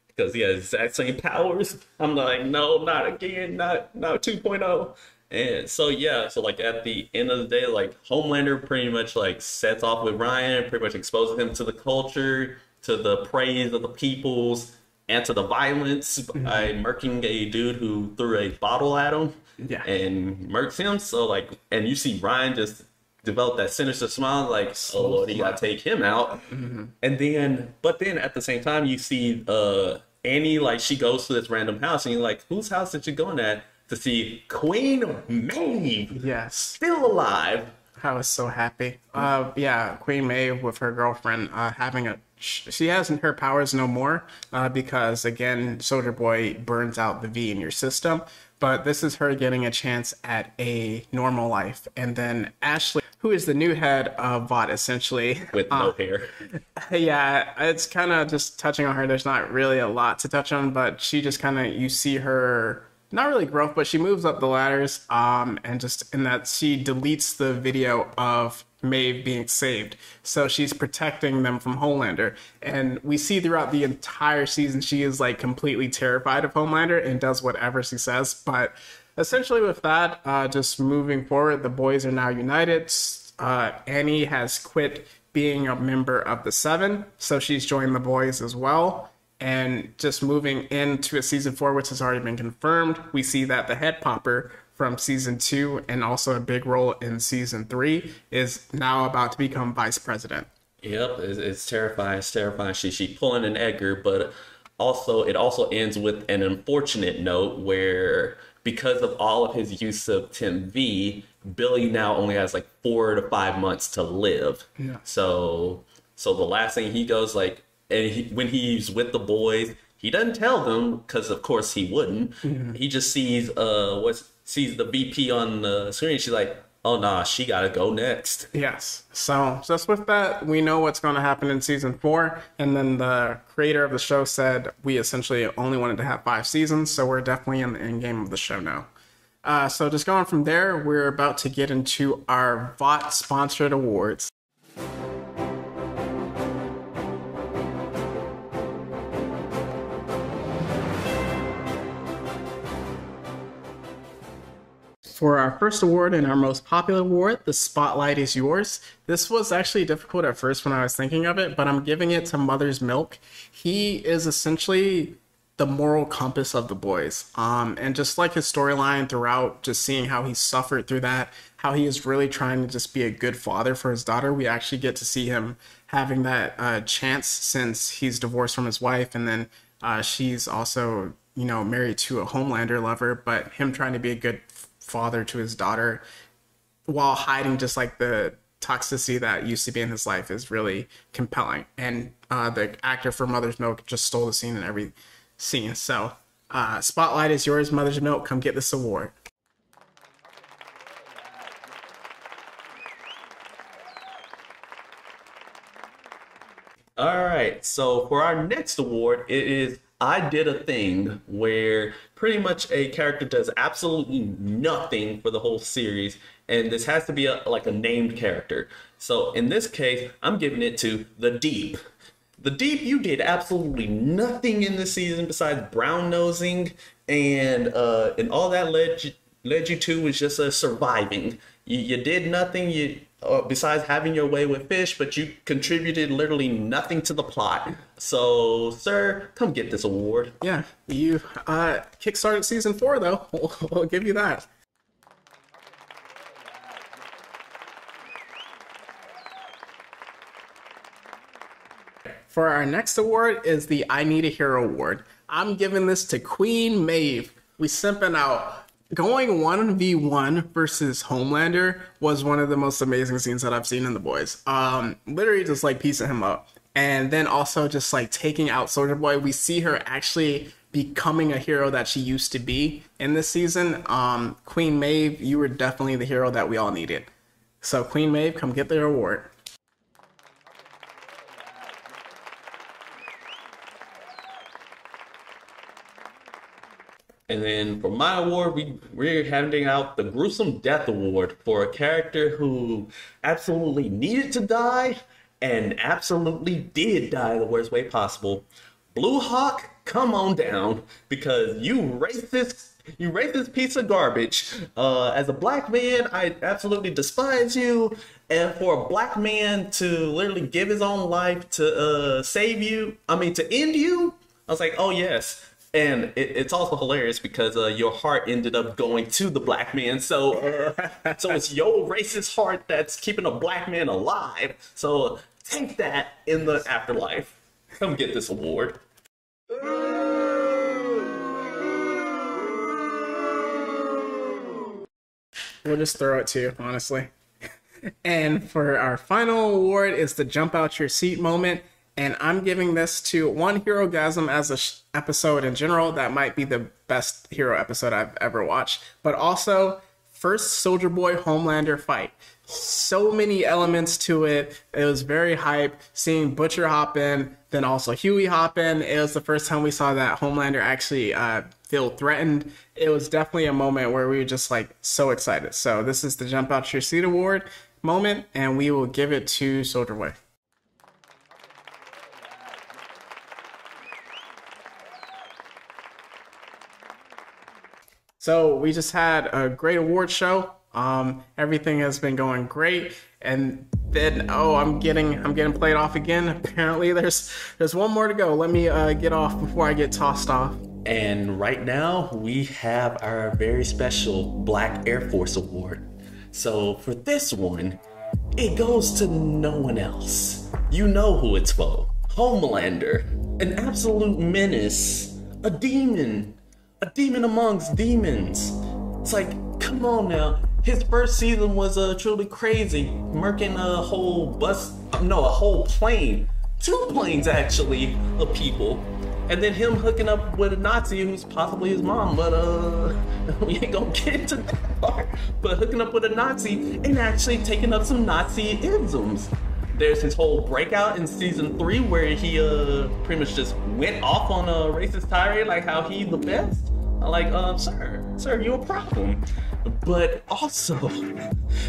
Because he has exact same powers. I'm like, no, not again, not 2.0. And so yeah, so like at the end of the day, like Homelander pretty much like sets off with Ryan, pretty much exposes him to the culture, to the praise of the peoples, and to the violence by murking a dude who threw a bottle at him. Yeah. And murks him. So like, and you see Ryan just develop that sinister smile, like, oh Lord, you gotta take him out. And then, but then at the same time, you see Annie, like she goes to this random house, and you're like, whose house did you go in at? To see Queen Maeve, Yes, still alive. I was so happy. Yeah, Queen Maeve with her girlfriend having she has her powers no more because again, Soldier Boy burns out the V in your system. But this is her getting a chance at a normal life, and then Ashley, who is the new head of VOT essentially, with no hair. Yeah, it's kind of just touching on her. There's not really a lot to touch on, but she just kind of, you see her. Not really growth, but she moves up the ladders, and just in that she deletes the video of Maeve being saved. So she's protecting them from Homelander. And we see throughout the entire season, she is like completely terrified of Homelander and does whatever she says. But essentially with that, just moving forward, the boys are now united. Annie has quit being a member of the Seven, so she's joined the boys as well. And just moving into a season 4, which has already been confirmed, we see that the head popper from season 2 and also a big role in season 3 is now about to become vice president. Yep, it's terrifying. It's terrifying. She pulling an Edgar, but also it also ends with an unfortunate note where because of all of his use of Tim V, Billy now only has like 4 to 5 months to live. Yeah. So the last thing he goes like. And when he's with the boys, he doesn't tell them because, of course, he wouldn't. He just sees sees the VP on the screen. She's like, "Oh nah, she gotta go next." Yes. So just with that, we know what's going to happen in season 4. And then the creator of the show said we essentially only wanted to have 5 seasons, so we're definitely in the end game of the show now. So just going from there, we're about to get into our VOT sponsored awards. For our first award and our most popular award, the spotlight is yours. This was actually difficult at first when I was thinking of it, but I'm giving it to Mother's Milk. He is essentially the moral compass of the boys. And just like his storyline throughout, just seeing how he suffered through that, how he is really trying to just be a good father for his daughter. We actually get to see him having that chance since he's divorced from his wife, and then she's also, you know, married to a Homelander lover, but him trying to be a good father to his daughter while hiding just like the toxicity that used to be in his life is really compelling. And the actor for Mother's Milk just stole the scene in every scene. So spotlight is yours, Mother's Milk. Come get this award. All right, so for our next award, it is I Did a Thing, where pretty much a character does absolutely nothing for the whole series, and this has to be like a named character. So in this case, I'm giving it to The Deep. The Deep, you did absolutely nothing in this season besides brown nosing, and all that led led you to was just surviving. You did nothing besides having your way with fish, but you contributed literally nothing to the plot. So, sir, come get this award. Yeah, you kickstarted season 4, though. We'll give you that. For our next award is the I Need a Hero award. I'm giving this to Queen Maeve. We simping out. Going 1v1 versus Homelander was one of the most amazing scenes that I've seen in The Boys. Literally just like piecing him up. And then also just like taking out Soldier Boy. We see her actually becoming a hero that she used to be in this season. Queen Maeve, you were definitely the hero that we all needed. So Queen Maeve, come get their award. And then for my award, we're handing out the Gruesome Death Award for a character who absolutely needed to die and absolutely did die the worst way possible. Blue Hawk, come on down, because you racist piece of garbage. As a black man, I absolutely despise you. And for a black man to literally give his own life to to end you, I was like, oh yes. And it's also hilarious because your heart ended up going to the black man. So so it's your racist heart that's keeping a black man alive. So take that in the afterlife. Come get this award. We'll just throw it to you, honestly. And for our final award is the jump out your seat moment. And I'm giving this to one Herogasm as an episode in general. That might be the best hero episode I've ever watched. But also, first Soldier Boy Homelander fight. So many elements to it. It was very hype. Seeing Butcher hop in, then also Huey hop in. It was the first time we saw that Homelander actually feel threatened. It was definitely a moment where we were just like so excited. So this is the Jump Out Your Seat Award moment, and we will give it to Soldier Boy. So we just had a great award show. Everything has been going great, and then I'm getting played off again. Apparently, there's one more to go. Let me get off before I get tossed off. And right now we have our very special Black Air Force Award. So for this one, it goes to no one else. You know who it's for. Homelander, an absolute menace, a demon amongst demons. It's like, come on now. His first season was truly crazy, murking a whole plane, 2 planes actually, of people. And then him hooking up with a Nazi who's possibly his mom, but we ain't gonna get into that part. But hooking up with a Nazi and actually taking up some Nazi isms. There's his whole breakout in season 3 where he pretty much just went off on a racist tirade, like how he's the best. I'm like, sir, you a problem. But also,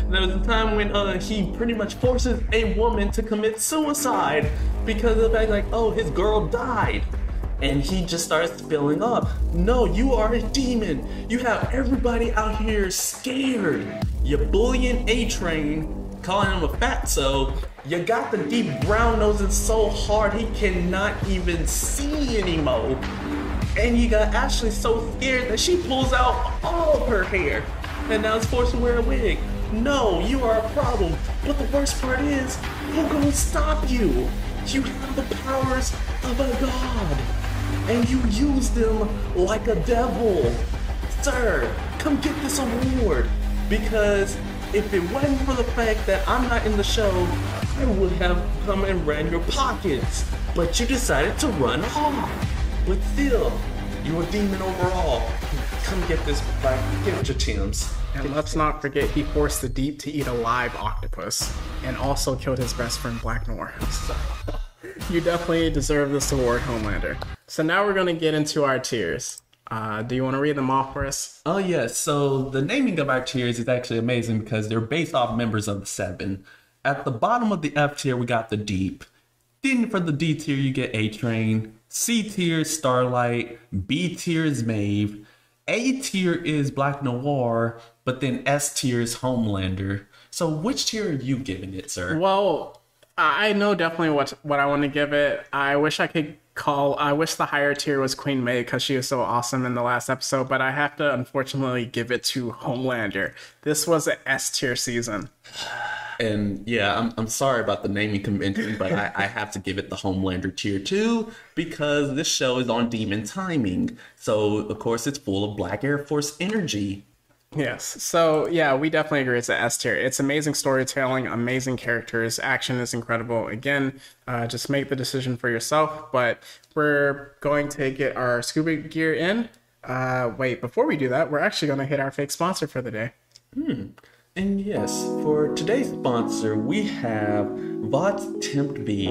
there was a time when he pretty much forces a woman to commit suicide because of the fact, like, oh, his girl died. And he just starts spilling up. No, you are a demon. You have everybody out here scared. You're bullying A-Train, calling him a fatso. You got the deep brown noses so hard he cannot even see anymore. And you got Ashley so scared that she pulls out all of her hair and now is forced to wear a wig. No, you are a problem. But the worst part is, who gonna stop you? You have the powers of a god, and you use them like a devil. Sir, come get this award, because if it wasn't for the fact that I'm not in the show, I would have come and ran your pockets. But you decided to run off. But still, you're a demon overall. Come get this back. Give it your Tims. And let's not forget, he forced the Deep to eat a live octopus and also killed his best friend Black Noir. So, you definitely deserve this award, Homelander. So now we're going to get into our tiers. Do you want to read them off for us? Oh, yes. So the naming of our tiers is actually amazing because they're based off members of the 7. At the bottom of the F tier, we got the Deep. Then for the D tier, you get A-Train. C tier is Starlight. B tier is Maeve. A tier is Black Noir, but then S tier is Homelander. So which tier are you giving it, sir? Well, I know definitely what I want to give it. I wish the higher tier was Queen Maeve because she was so awesome in the last episode, but I have to unfortunately give it to Homelander. This was an S tier season. And yeah, I'm sorry about the naming convention, but I have to give it the Homelander tier too, because this show is on demon timing. So, of course, it's full of Black Air Force energy. Yes. So, yeah, we definitely agree it's an S tier. It's amazing storytelling, amazing characters, action is incredible. Again, just make the decision for yourself, but we're going to get our scuba gear in. Wait, before we do that, we're actually going to hit our fake sponsor for the day. And yes, for today's sponsor, we have VOT's Tempt B.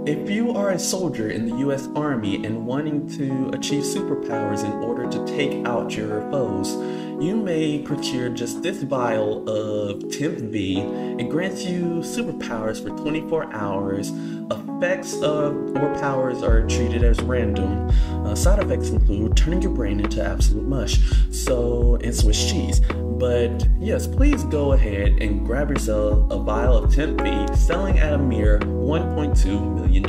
If you are a soldier in the U.S. Army and wanting to achieve superpowers in order to take out your foes, you may procure just this vial of Tempt V. It grants you superpowers for 24 hours. Effects or powers are treated as random. Side effects include turning your brain into absolute mush, and Swiss cheese. But yes, please go ahead and grab yourself a vial of Tempt V, selling at a mere $1.2 million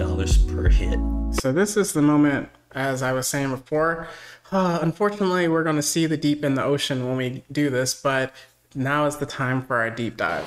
per hit. So this is the moment, as I was saying before. Unfortunately, we're going to see the deep in the ocean when we do this, but now is the time for our deep dive.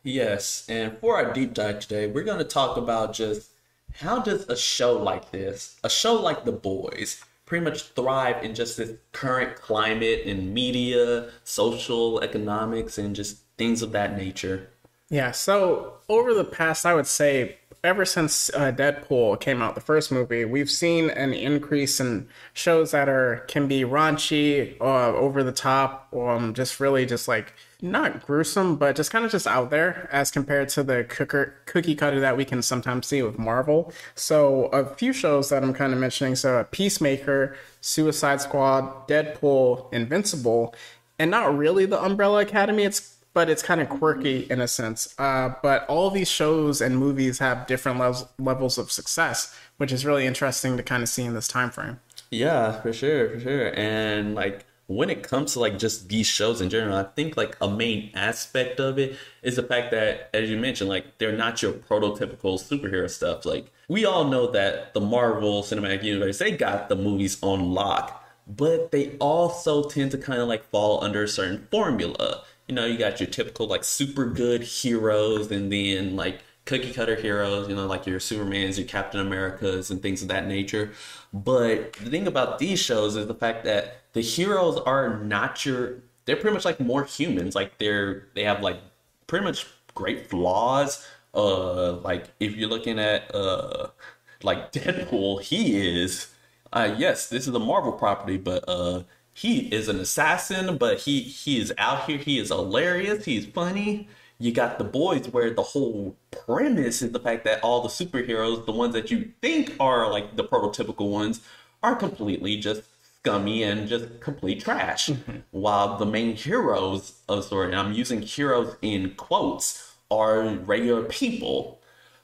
Yes, and for our deep dive today, we're going to talk about just how does a show like this, a show like The Boys, pretty much thrive in just this current climate in media, social, economics, and just things of that nature. Yeah, so over the past, I would say, ever since Deadpool came out, the first movie, we've seen an increase in shows that can be raunchy, over the top, just really just like not gruesome, but just kind of just out there as compared to the cookie cutter that we can sometimes see with Marvel. So a few shows that I'm kind of mentioning, so Peacemaker, Suicide Squad, Deadpool, Invincible, and not really the Umbrella Academy, but it's kind of quirky in a sense. But all these shows and movies have different levels of success, which is really interesting to kind of see in this time frame. Yeah, for sure. And like when it comes to like just these shows in general, I think like a main aspect of it is the fact that, as you mentioned, like they're not your prototypical superhero stuff. Like we all know that the Marvel Cinematic Universe, they got the movies on lock, but they also tend to kind of like fall under a certain formula. You know, you got your typical like super good heroes and then like cookie cutter heroes, you know, like your Supermans, your Captain Americas and things of that nature. But the thing about these shows is the fact that the heroes are they're pretty much like more humans. Like they have like pretty much great flaws. Like if you're looking at like Deadpool, he is yes, this is a Marvel property, but he is an assassin, but he is out here. He is hilarious. He's funny. You got The Boys, where the whole premise is the fact that all the superheroes, the ones that you think are like the prototypical ones, are completely just scummy and just complete trash. While the main heroes of the story, and I'm using heroes in quotes, are regular people.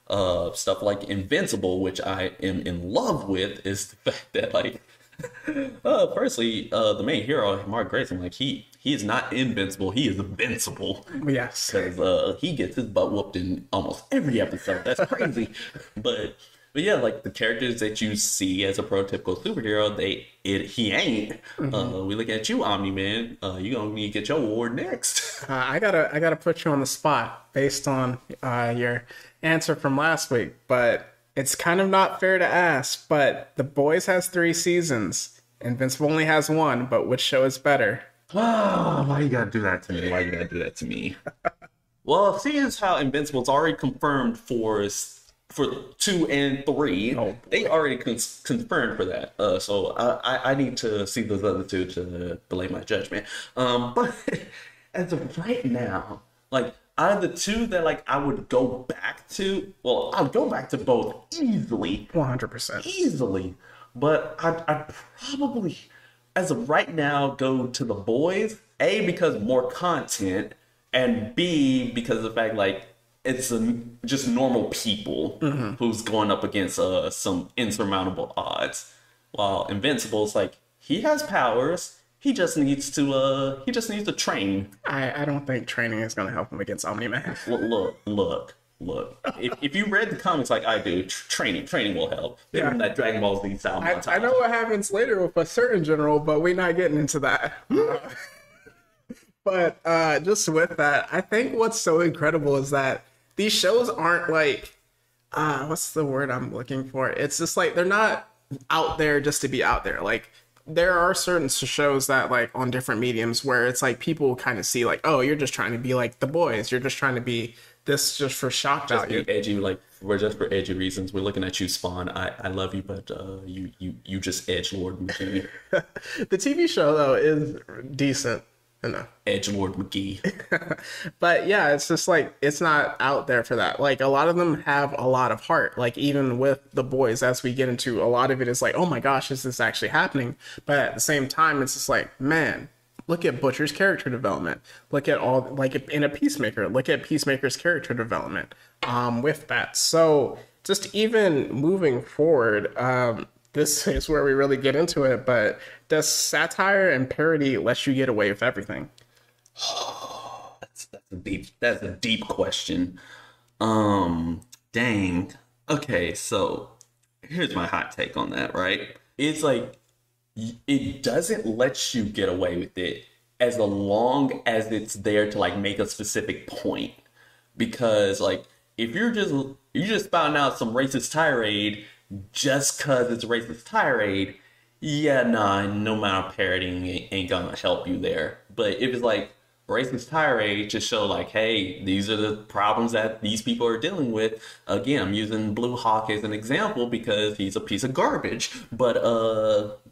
Stuff like Invincible, which I am in love with, is the fact that like firstly, the main hero, Mark Grayson, like he is not invincible, he is invincible. Yes. Because he gets his butt whooped in almost every episode. That's crazy. but yeah, like the characters that you see as a prototypical superhero, he ain't. We look at you, Omni-Man. You gonna need to get your award next. I gotta put you on the spot based on your answer from last week, but it's kind of not fair to ask, but The Boys has 3 seasons. Invincible only has 1, but which show is better? Why you gotta do that to me? Well, seeing as how Invincible's already confirmed for 2 and 3, they already confirmed for that. So I need to see those other 2 to delay my judgment. But as of right now, like out of the 2 that like I would go back to, well, I'll go back to both easily, 100% easily. But I'd probably, as of right now, go to The Boys A, because more content, and B, because of the fact like it's just normal people who's going up against some insurmountable odds. While Invincible's like he has powers, he just needs to train. I don't think training is going to help him against Omni-Man. Look. If you read the comics like I do, training will help. Yeah. That Dragon Ball Z style montage. I know what happens later with a certain general, but we're not getting into that. But just with that, I think what's so incredible is that these shows aren't like, what's the word I'm looking for? It's just like, they're not out there just to be out there. Like, there are certain shows that like on different mediums where it's like people kind of see like, oh, you're just trying to be like The Boys. You're just trying to be this just for shock value. Edgy, like we're just for edgy reasons. We're looking at you, Spawn. I love you, but you just edgelord McGee. The TV show though is decent. Edgelord McGee. But yeah, it's just like it's not out there for that. Like a lot of them have a lot of heart. Like even with The Boys, as we get into, a lot of it is like, oh my gosh, is this actually happening? But at the same time, it's just like, man, look at Butcher's character development. Look at all, like in a Peacemaker, look at Peacemaker's character development with that. So just even moving forward, this is where we really get into it, but does satire and parody let you get away with everything? That's a deep question. Dang. Okay, so here's my hot take on that, right? It's like it doesn't let you get away with it as long as it's there to like make a specific point. Because like if you're just spouting out some racist tirade just cause it's a racist tirade, yeah, nah, no amount of parodying ain't gonna help you there. But if it's like racist tirade, just show like, hey, these are the problems that these people are dealing with. Again, I'm using Blue Hawk as an example because he's a piece of garbage. But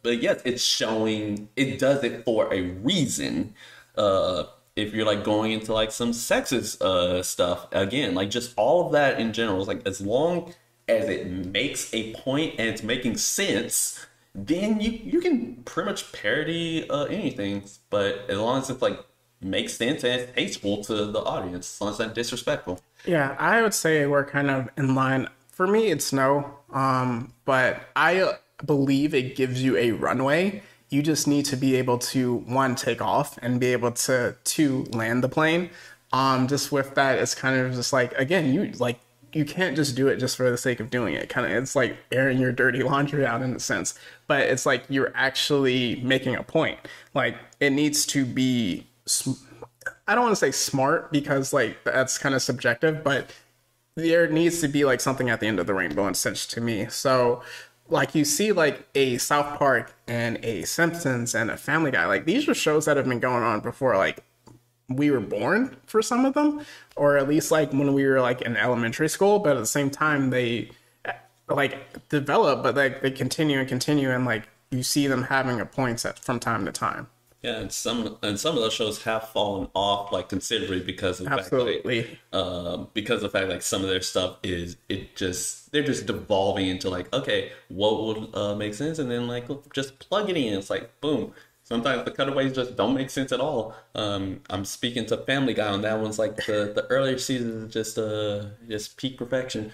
yes, it's showing it does it for a reason. If you're like going into like some sexist stuff, again, like just all of that in general is like as long as it makes a point and it's making sense, then you can pretty much parody anything. But as long as it's like makes sense and it's tasteful to the audience, as long as it's not disrespectful. Yeah, I would say we're kind of in line. For me, it's no. But I believe it gives you a runway. You just need to be able to, one, take off and be able to, two, land the plane. Just with that, it's kind of just like, again, you can't just do it just for the sake of doing it. Kind of, it's like airing your dirty laundry out in a sense, but it's like you're actually making a point. Like it needs to be, I don't want to say smart because like that's kind of subjective, but there needs to be like something at the end of the rainbow in a sense to me. So like you see like a South Park and a Simpsons and a Family Guy, like these are shows that have been going on before like we were born for some of them, or at least like when we were like in elementary school, but at the same time they like develop, but like they continue and like you see them having a point from time to time. Yeah, and some of those shows have fallen off like considerably because of the Absolutely. fact like, because of the fact like some of their stuff they're just devolving into like, okay, what would make sense, and then like just plug it in. It's like boom. Sometimes the cutaways just don't make sense at all. I'm speaking to Family Guy on that one's like the earlier seasons just peak perfection.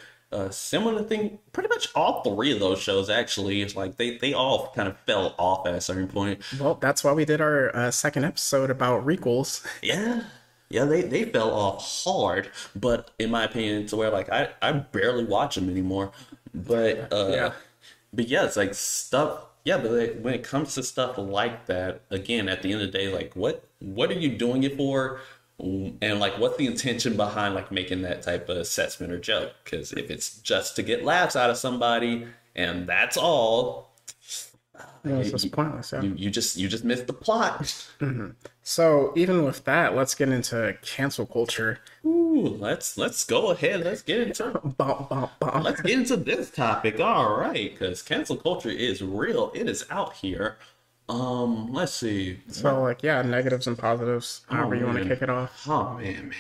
Similar thing, pretty much all three of those shows actually. It's like they all kind of fell off at a certain point. Well, that's why we did our second episode about requels. Yeah, they fell off hard. But in my opinion, to where like I barely watch them anymore. But but yeah, it's like stuff. Yeah, but like, when it comes to stuff like that, again, at the end of the day, like what are you doing it for? And like, what's the intention behind like making that type of assessment or joke? Because if it's just to get laughs out of somebody and that's all, It's just pointless. Yeah. You just missed the plot. Mm-hmm. So even with that, let's get into cancel culture. Ooh, let's go ahead. Let's get into let's get into this topic. All right, because cancel culture is real. It is out here. Let's see. So like, yeah, negatives and positives. However you want to kick it off. Oh man.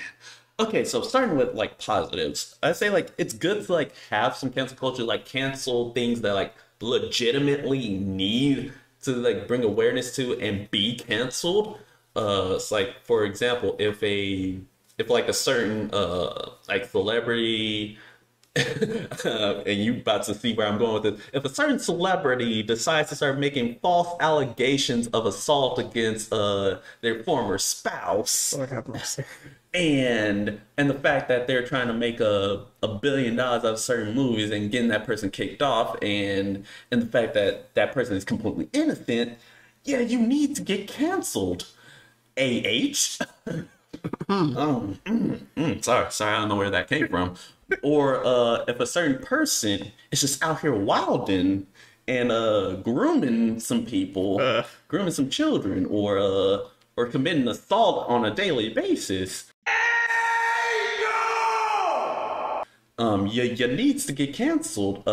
Okay, so starting with like positives, I say like it's good to like have some cancel culture, like cancel things that like legitimately need to like bring awareness to and be canceled. it's like, for example, if like a certain like celebrity and you about to see where I'm going with this. If a certain celebrity decides to start making false allegations of assault against their former spouse, Lord have mercy. and the fact that they're trying to make $1 billion out of certain movies and getting that person kicked off, and the fact that that person is completely innocent, yeah, you need to get canceled. AH. Sorry, I don't know where that came from. Or if a certain person is just out here wilding and grooming some people, grooming some children, or committing assault on a daily basis, you needs to get canceled.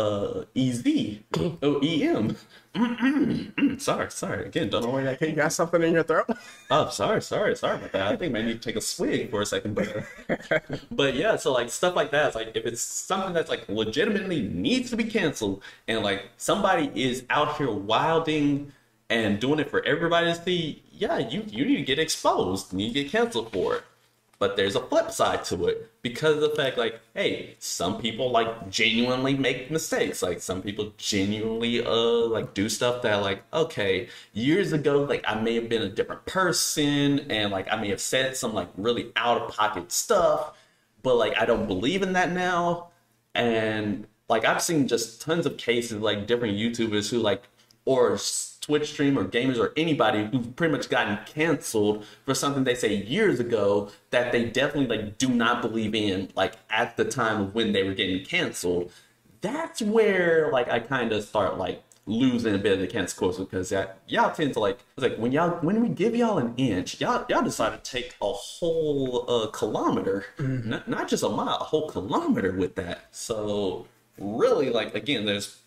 EZ. OEM. Sorry. Again, don't know where that came You got something in your throat? Oh, sorry about that. I think I need to take a swig for a second, but yeah, so like stuff like that. It's like if it's something that's like legitimately needs to be canceled, and like somebody is out here wilding and doing it for everybody to see, yeah, you need to get exposed. You need to get canceled for it. But there's a flip side to it because of the fact, like, hey, some people like genuinely make mistakes. Like some people genuinely like do stuff that, like, okay, years ago, like I may have been a different person and like I may have said some like really out of pocket stuff, but like I don't believe in that now. And like I've seen just tons of cases, like different YouTubers who like, or Twitch stream or gamers or anybody who've pretty much gotten canceled for something they say years ago that they definitely like do not believe in, like at the time of when they were getting canceled. That's where like I kind of start like losing a bit of the cancel culture, because y'all tend to like, it's like when we give y'all an inch, y'all decide to take a whole kilometer, not just a mile, a whole kilometer with that. So really, like, again, there's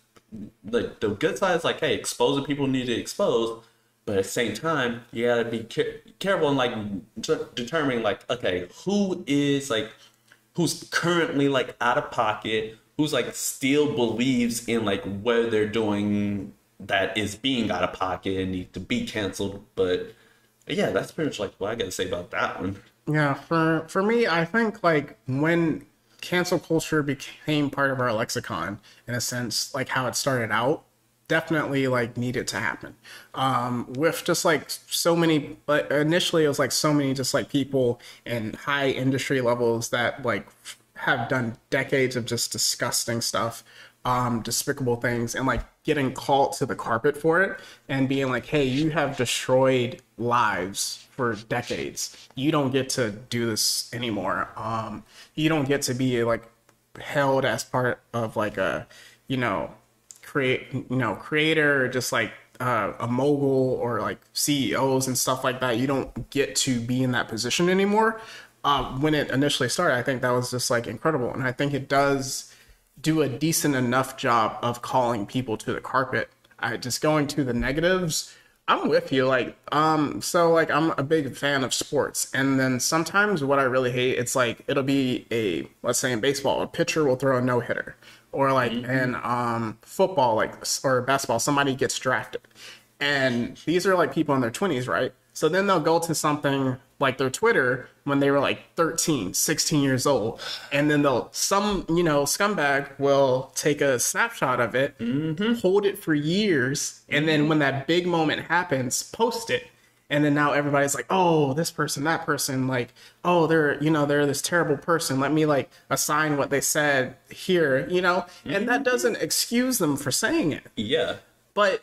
the good side is like, hey, exposing people need to expose, but at the same time, you gotta be careful and like determining like, okay, who's currently like out of pocket, who's like still believes in like what they're doing that is being out of pocket and need to be canceled. But yeah, that's pretty much like what I gotta say about that one. Yeah, for me, I think like when cancel culture became part of our lexicon, in a sense, like how it started out, definitely like needed to happen. With just like so many, but initially it was like so many just like people in high industry levels that like have done decades of just disgusting stuff, despicable things, and like getting called to the carpet for it and being like, hey, you have destroyed lives for decades. You don't get to do this anymore. You don't get to be like held as part of like a, creator, or just like a mogul, or like CEOs and stuff like that. You don't get to be in that position anymore. When it initially started, I think that was just like incredible. And I think it does do a decent enough job of calling people to the carpet. Just going to the negatives, I'm with you. Like, so like I'm a big fan of sports, and then sometimes what I really hate, it's like it'll be let's say in baseball, a pitcher will throw a no hitter, or like in football, like, or basketball, somebody gets drafted, and these are like people in their 20s, right? So then they'll go to something like their Twitter when they were like 13, 16 years old. And then some scumbag will take a snapshot of it, hold it for years. And then when that big moment happens, post it. And then now everybody's like, oh, this person, that person, like, oh, they're this terrible person. Let me like assign what they said here, and that doesn't excuse them for saying it. Yeah. But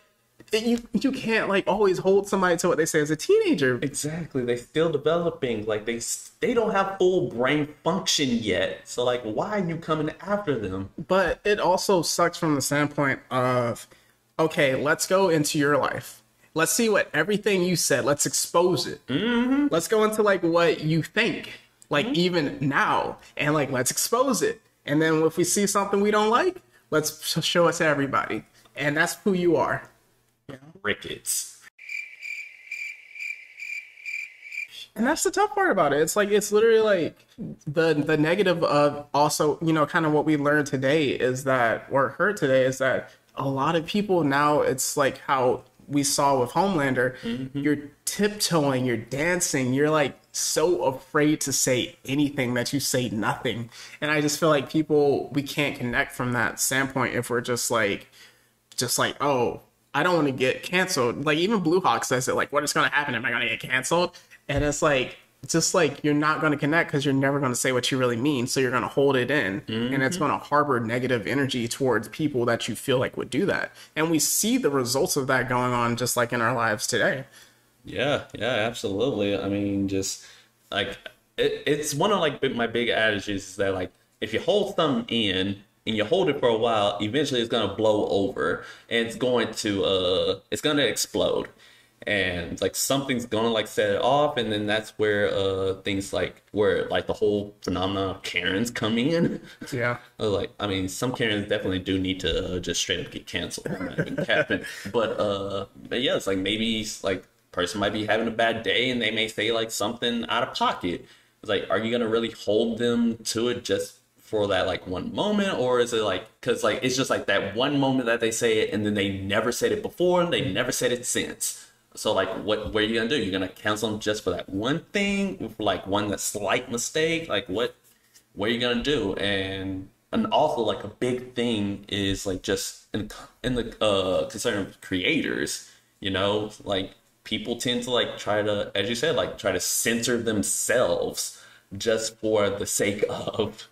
you can't like always hold somebody to what they say as a teenager. Exactly. They still developing. Like they don't have full brain function yet. So like, why are you coming after them? But it also sucks from the standpoint of, okay, let's go into your life. Let's see what everything you said. Let's expose it. Let's go into like what you think, like even now, and like let's expose it. And then if we see something we don't like, let's show it to everybody. And that's who you are. Rickets. And that's the tough part about it. It's like, it's literally like the negative of also, kind of what we learned today is that, or heard today, is that a lot of people now, it's like how we saw with Homelander, you're tiptoeing, you're dancing, you're like so afraid to say anything that you say nothing. And I just feel like we can't connect from that standpoint if we're just like, oh, I don't want to get canceled. Like even Blue Hawk says it, like, what is going to happen? Am I going to get canceled? And it's like, just like you're not going to connect because you're never going to say what you really mean. So you're going to hold it in, and it's going to harbor negative energy towards people that you feel like would do that. And we see the results of that going on just like in our lives today. Yeah, absolutely. I mean, just like it's one of like my big adages is that like if you hold something in and you hold it for a while, eventually it's gonna blow over and it's going to explode. And like something's gonna like set it off, and then that's where things like where like the whole phenomenon of Karens come in. Yeah. Like I mean, some Karens definitely do need to just straight up get canceled. But yeah, it's like maybe like person might be having a bad day and they may say like something out of pocket. It's like, are you gonna really hold them to it just for that like one moment, or is it like because like it's just like that one moment that they say it and then they never said it before and they never said it since? So like what are you gonna do? You're gonna cancel them just for that one thing, like one slight mistake? Like what are you gonna do? And also like a big thing is like just in the concern of creators, you know, like people tend to like try to, as you said, like try to censor themselves just for the sake of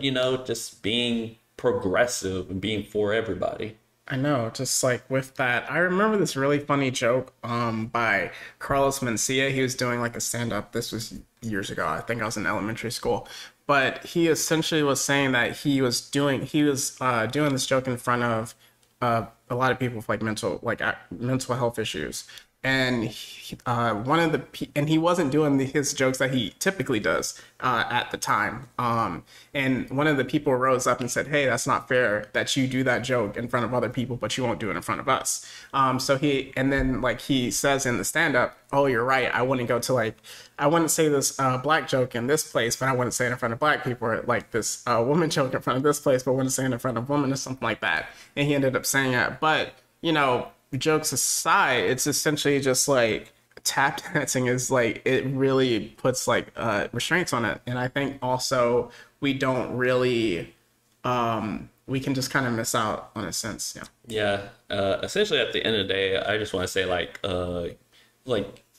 you know, just being progressive and being for everybody. I know, just like with that, I remember this really funny joke by Carlos Mencia. He was doing like a stand-up. This was years ago. I think I was in elementary school. But he essentially was saying that he was doing this joke in front of a lot of people with like mental health issues. And he wasn't doing his jokes that he typically does at the time. And one of the people rose up and said, "Hey, that's not fair that you do that joke in front of other people, but you won't do it in front of us." He says in the stand-up, "Oh, you're right. I wouldn't say this black joke in this place, but I wouldn't say it in front of black people, or like this woman joke in front of this place, but I wouldn't say it in front of women," or something like that. And he ended up saying that. But, you know, jokes aside, it's essentially just like tap dancing is like, it really puts like restraints on it. And I think also we don't really we can just kind of miss out on a sense. Essentially at the end of the day, I just want to say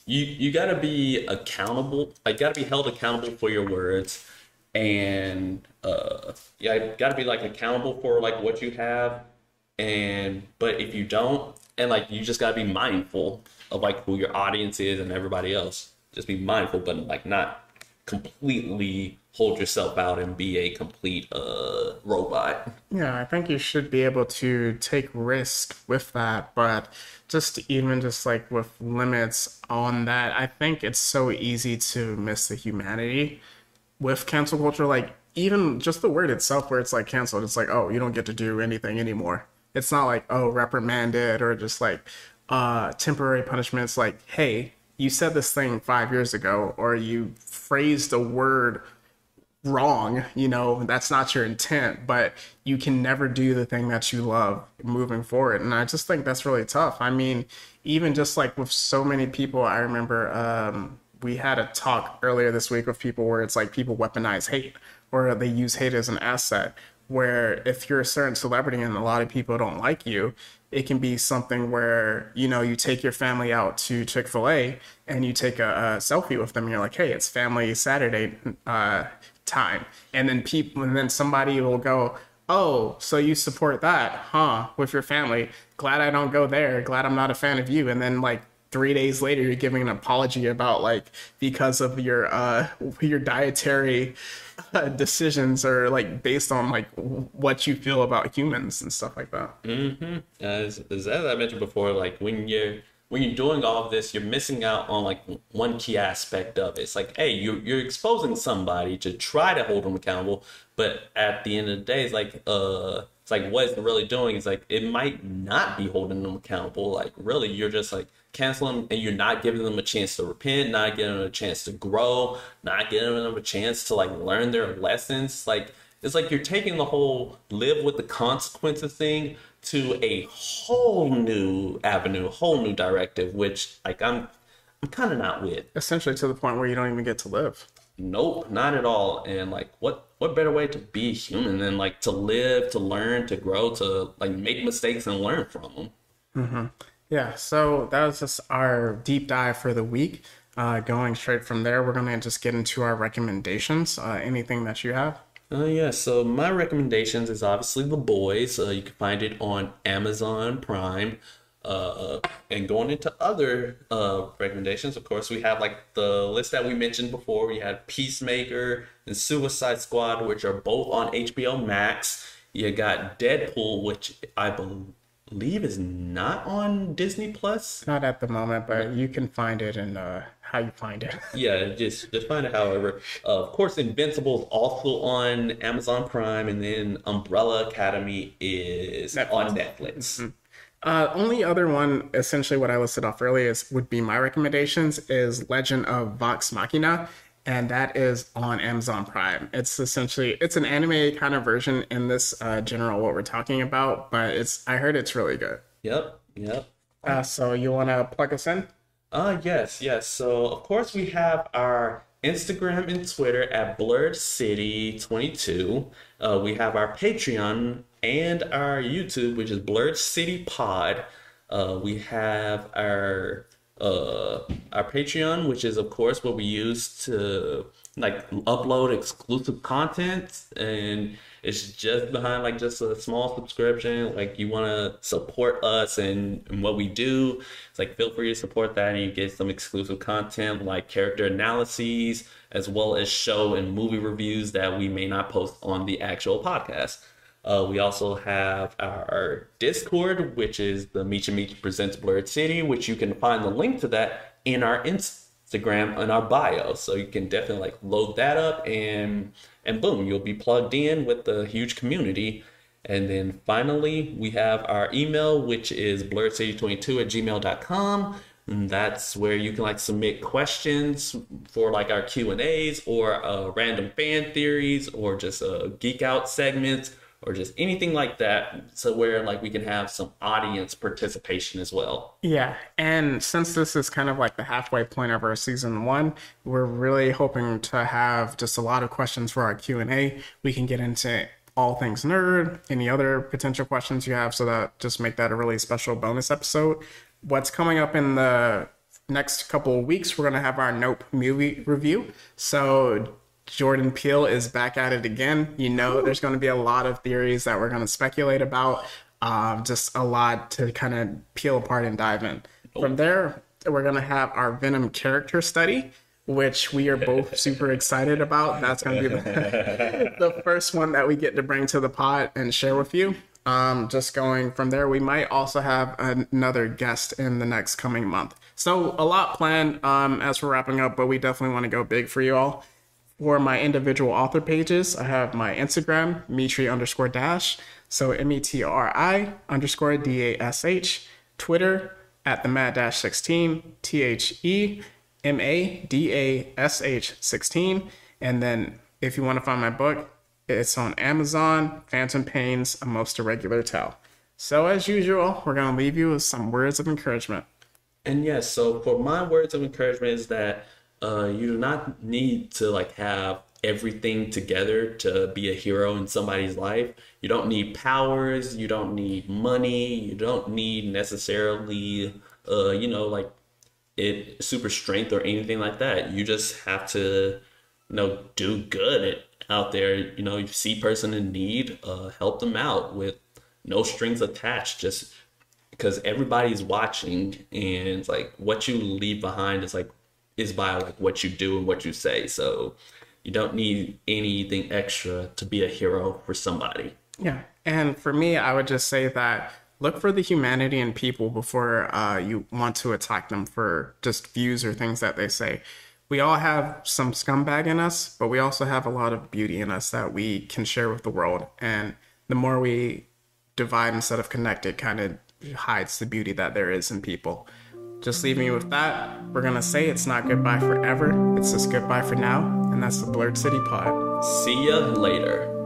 you got to be accountable, like got to be held accountable for your words, and you got to be like accountable for like what you have. But if you don't, and like you just gotta be mindful of like who your audience is and everybody else. Just be mindful, but like not completely hold yourself out and be a complete robot. Yeah, I think you should be able to take risk with that, but even like with limits on that, I think it's so easy to miss the humanity with cancel culture. Like even just the word itself, where it's like canceled, it's like, oh, you don't get to do anything anymore. It's not like, oh, reprimanded or just like temporary punishments. Like, hey, you said this thing 5 years ago, or you phrased a word wrong. You know, that's not your intent, but you can never do the thing that you love moving forward. And I just think that's really tough. I mean, even just like with so many people, I remember we had a talk earlier this week with people where it's like people weaponize hate, or they use hate as an asset. Where if you're a certain celebrity and a lot of people don't like you, it can be something where, you know, you take your family out to Chick-fil-A and you take a selfie with them and you're like, hey, it's family Saturday time. And then somebody will go, oh, so you support that, huh, with your family. Glad I don't go there. Glad I'm not a fan of you. And then like 3 days later, you're giving an apology about like because of your dietary decisions, or like based on like what you feel about humans and stuff like that. As I mentioned before, like when you're doing all of this, you're missing out on like one key aspect of it. It's like, hey, you're exposing somebody to try to hold them accountable, but at the end of the day, it's like what it's really doing is like it might not be holding them accountable. Like really, you're just like canceling, and you're not giving them a chance to repent, not giving them a chance to grow, not giving them a chance to like learn their lessons. Like It's like you're taking the whole live with the consequences thing to a whole new avenue, a whole new directive, which like I'm kind of not with. Essentially to the point where you don't even get to live. Nope, not at all. And like what better way to be human than like to live, to learn, to grow, to like make mistakes and learn from them. Mm-hmm. Yeah, so that was just our deep dive for the week. Going straight from there, we're going to just get into our recommendations. Anything that you have? Yeah, so my recommendations is obviously The Boys. You can find it on Amazon Prime. And going into other recommendations, of course, we have like the list that we mentioned before. We had Peacemaker and Suicide Squad, which are both on HBO Max. You got Deadpool, which I believe is not on Disney Plus. Not at the moment, but you can find it in how you find it. Yeah, just find it. However, of course, Invincible is also on Amazon Prime, and then Umbrella Academy is on Netflix. Mm-hmm. Only other one, essentially what I listed off earlier, would be my recommendations, is Legend of Vox Machina, and that is on Amazon Prime. It's an anime kind of version in this general what we're talking about, but I heard it's really good. Yep. So you want to plug us in? Yes. So of course we have our Instagram and Twitter at BlurredCity22. We have our Patreon and our YouTube, which is Blurred City Pod. We have our Patreon, which is of course what we use to like upload exclusive content, and it's just behind like just a small subscription. Like you want to support us and what we do, it's like feel free to support that, and you get some exclusive content like character analyses as well as show and movie reviews that we may not post on the actual podcast. We also have our Discord, which is the Meeches Presents Blurred City, which you can find the link to that in our Instagram in our bio. So you can definitely like load that up and boom, you'll be plugged in with the huge community. And then finally, we have our email, which is blurredcity22@gmail.com. And that's where you can like submit questions for like our Q&As or random fan theories or just geek out segments or just anything like that, so where like we can have some audience participation as well. Yeah, and since this is kind of like the halfway point of our season 1, we're really hoping to have just a lot of questions for our Q&A. We can get into all things nerd, any other potential questions you have, so that just make that a really special bonus episode. What's coming up in the next couple of weeks, we're going to have our Nope movie review. So Jordan Peele is back at it again. There's going to be a lot of theories that we're going to speculate about, just a lot to kind of peel apart and dive in. From there, we're going to have our Venom character study, which we are both super excited about. That's going to be the first one that we get to bring to the pod and share with you. Just going from there, we might also have another guest in the next coming month. So a lot planned as we're wrapping up, but we definitely want to go big for you all. For my individual author pages, I have my Instagram, Metri_Dash, so METRI_DASH, Twitter at @themad-16, THEMADASH16, and then if you want to find my book, it's on Amazon, Phantom Pains, A Most Irregular Tale. So as usual, we're going to leave you with some words of encouragement. And yes, so for my words of encouragement is that you do not need to like have everything together to be a hero in somebody's life. You don't need powers, you don't need money, you don't need necessarily like super strength or anything like that. You just have to do good out there. You see a person in need, help them out with no strings attached, just because everybody's watching, and it's like what you leave behind is by like what you do and what you say. So you don't need anything extra to be a hero for somebody. Yeah, and for me, I would just say that look for the humanity in people before you want to attack them for just views or things that they say. We all have some scumbag in us, but we also have a lot of beauty in us that we can share with the world. And the more we divide instead of connect, it kind of hides the beauty that there is in people. Just leaving you with that, we're going to say it's not goodbye forever. It's just goodbye for now. And that's the Blurred City Pod. See ya later.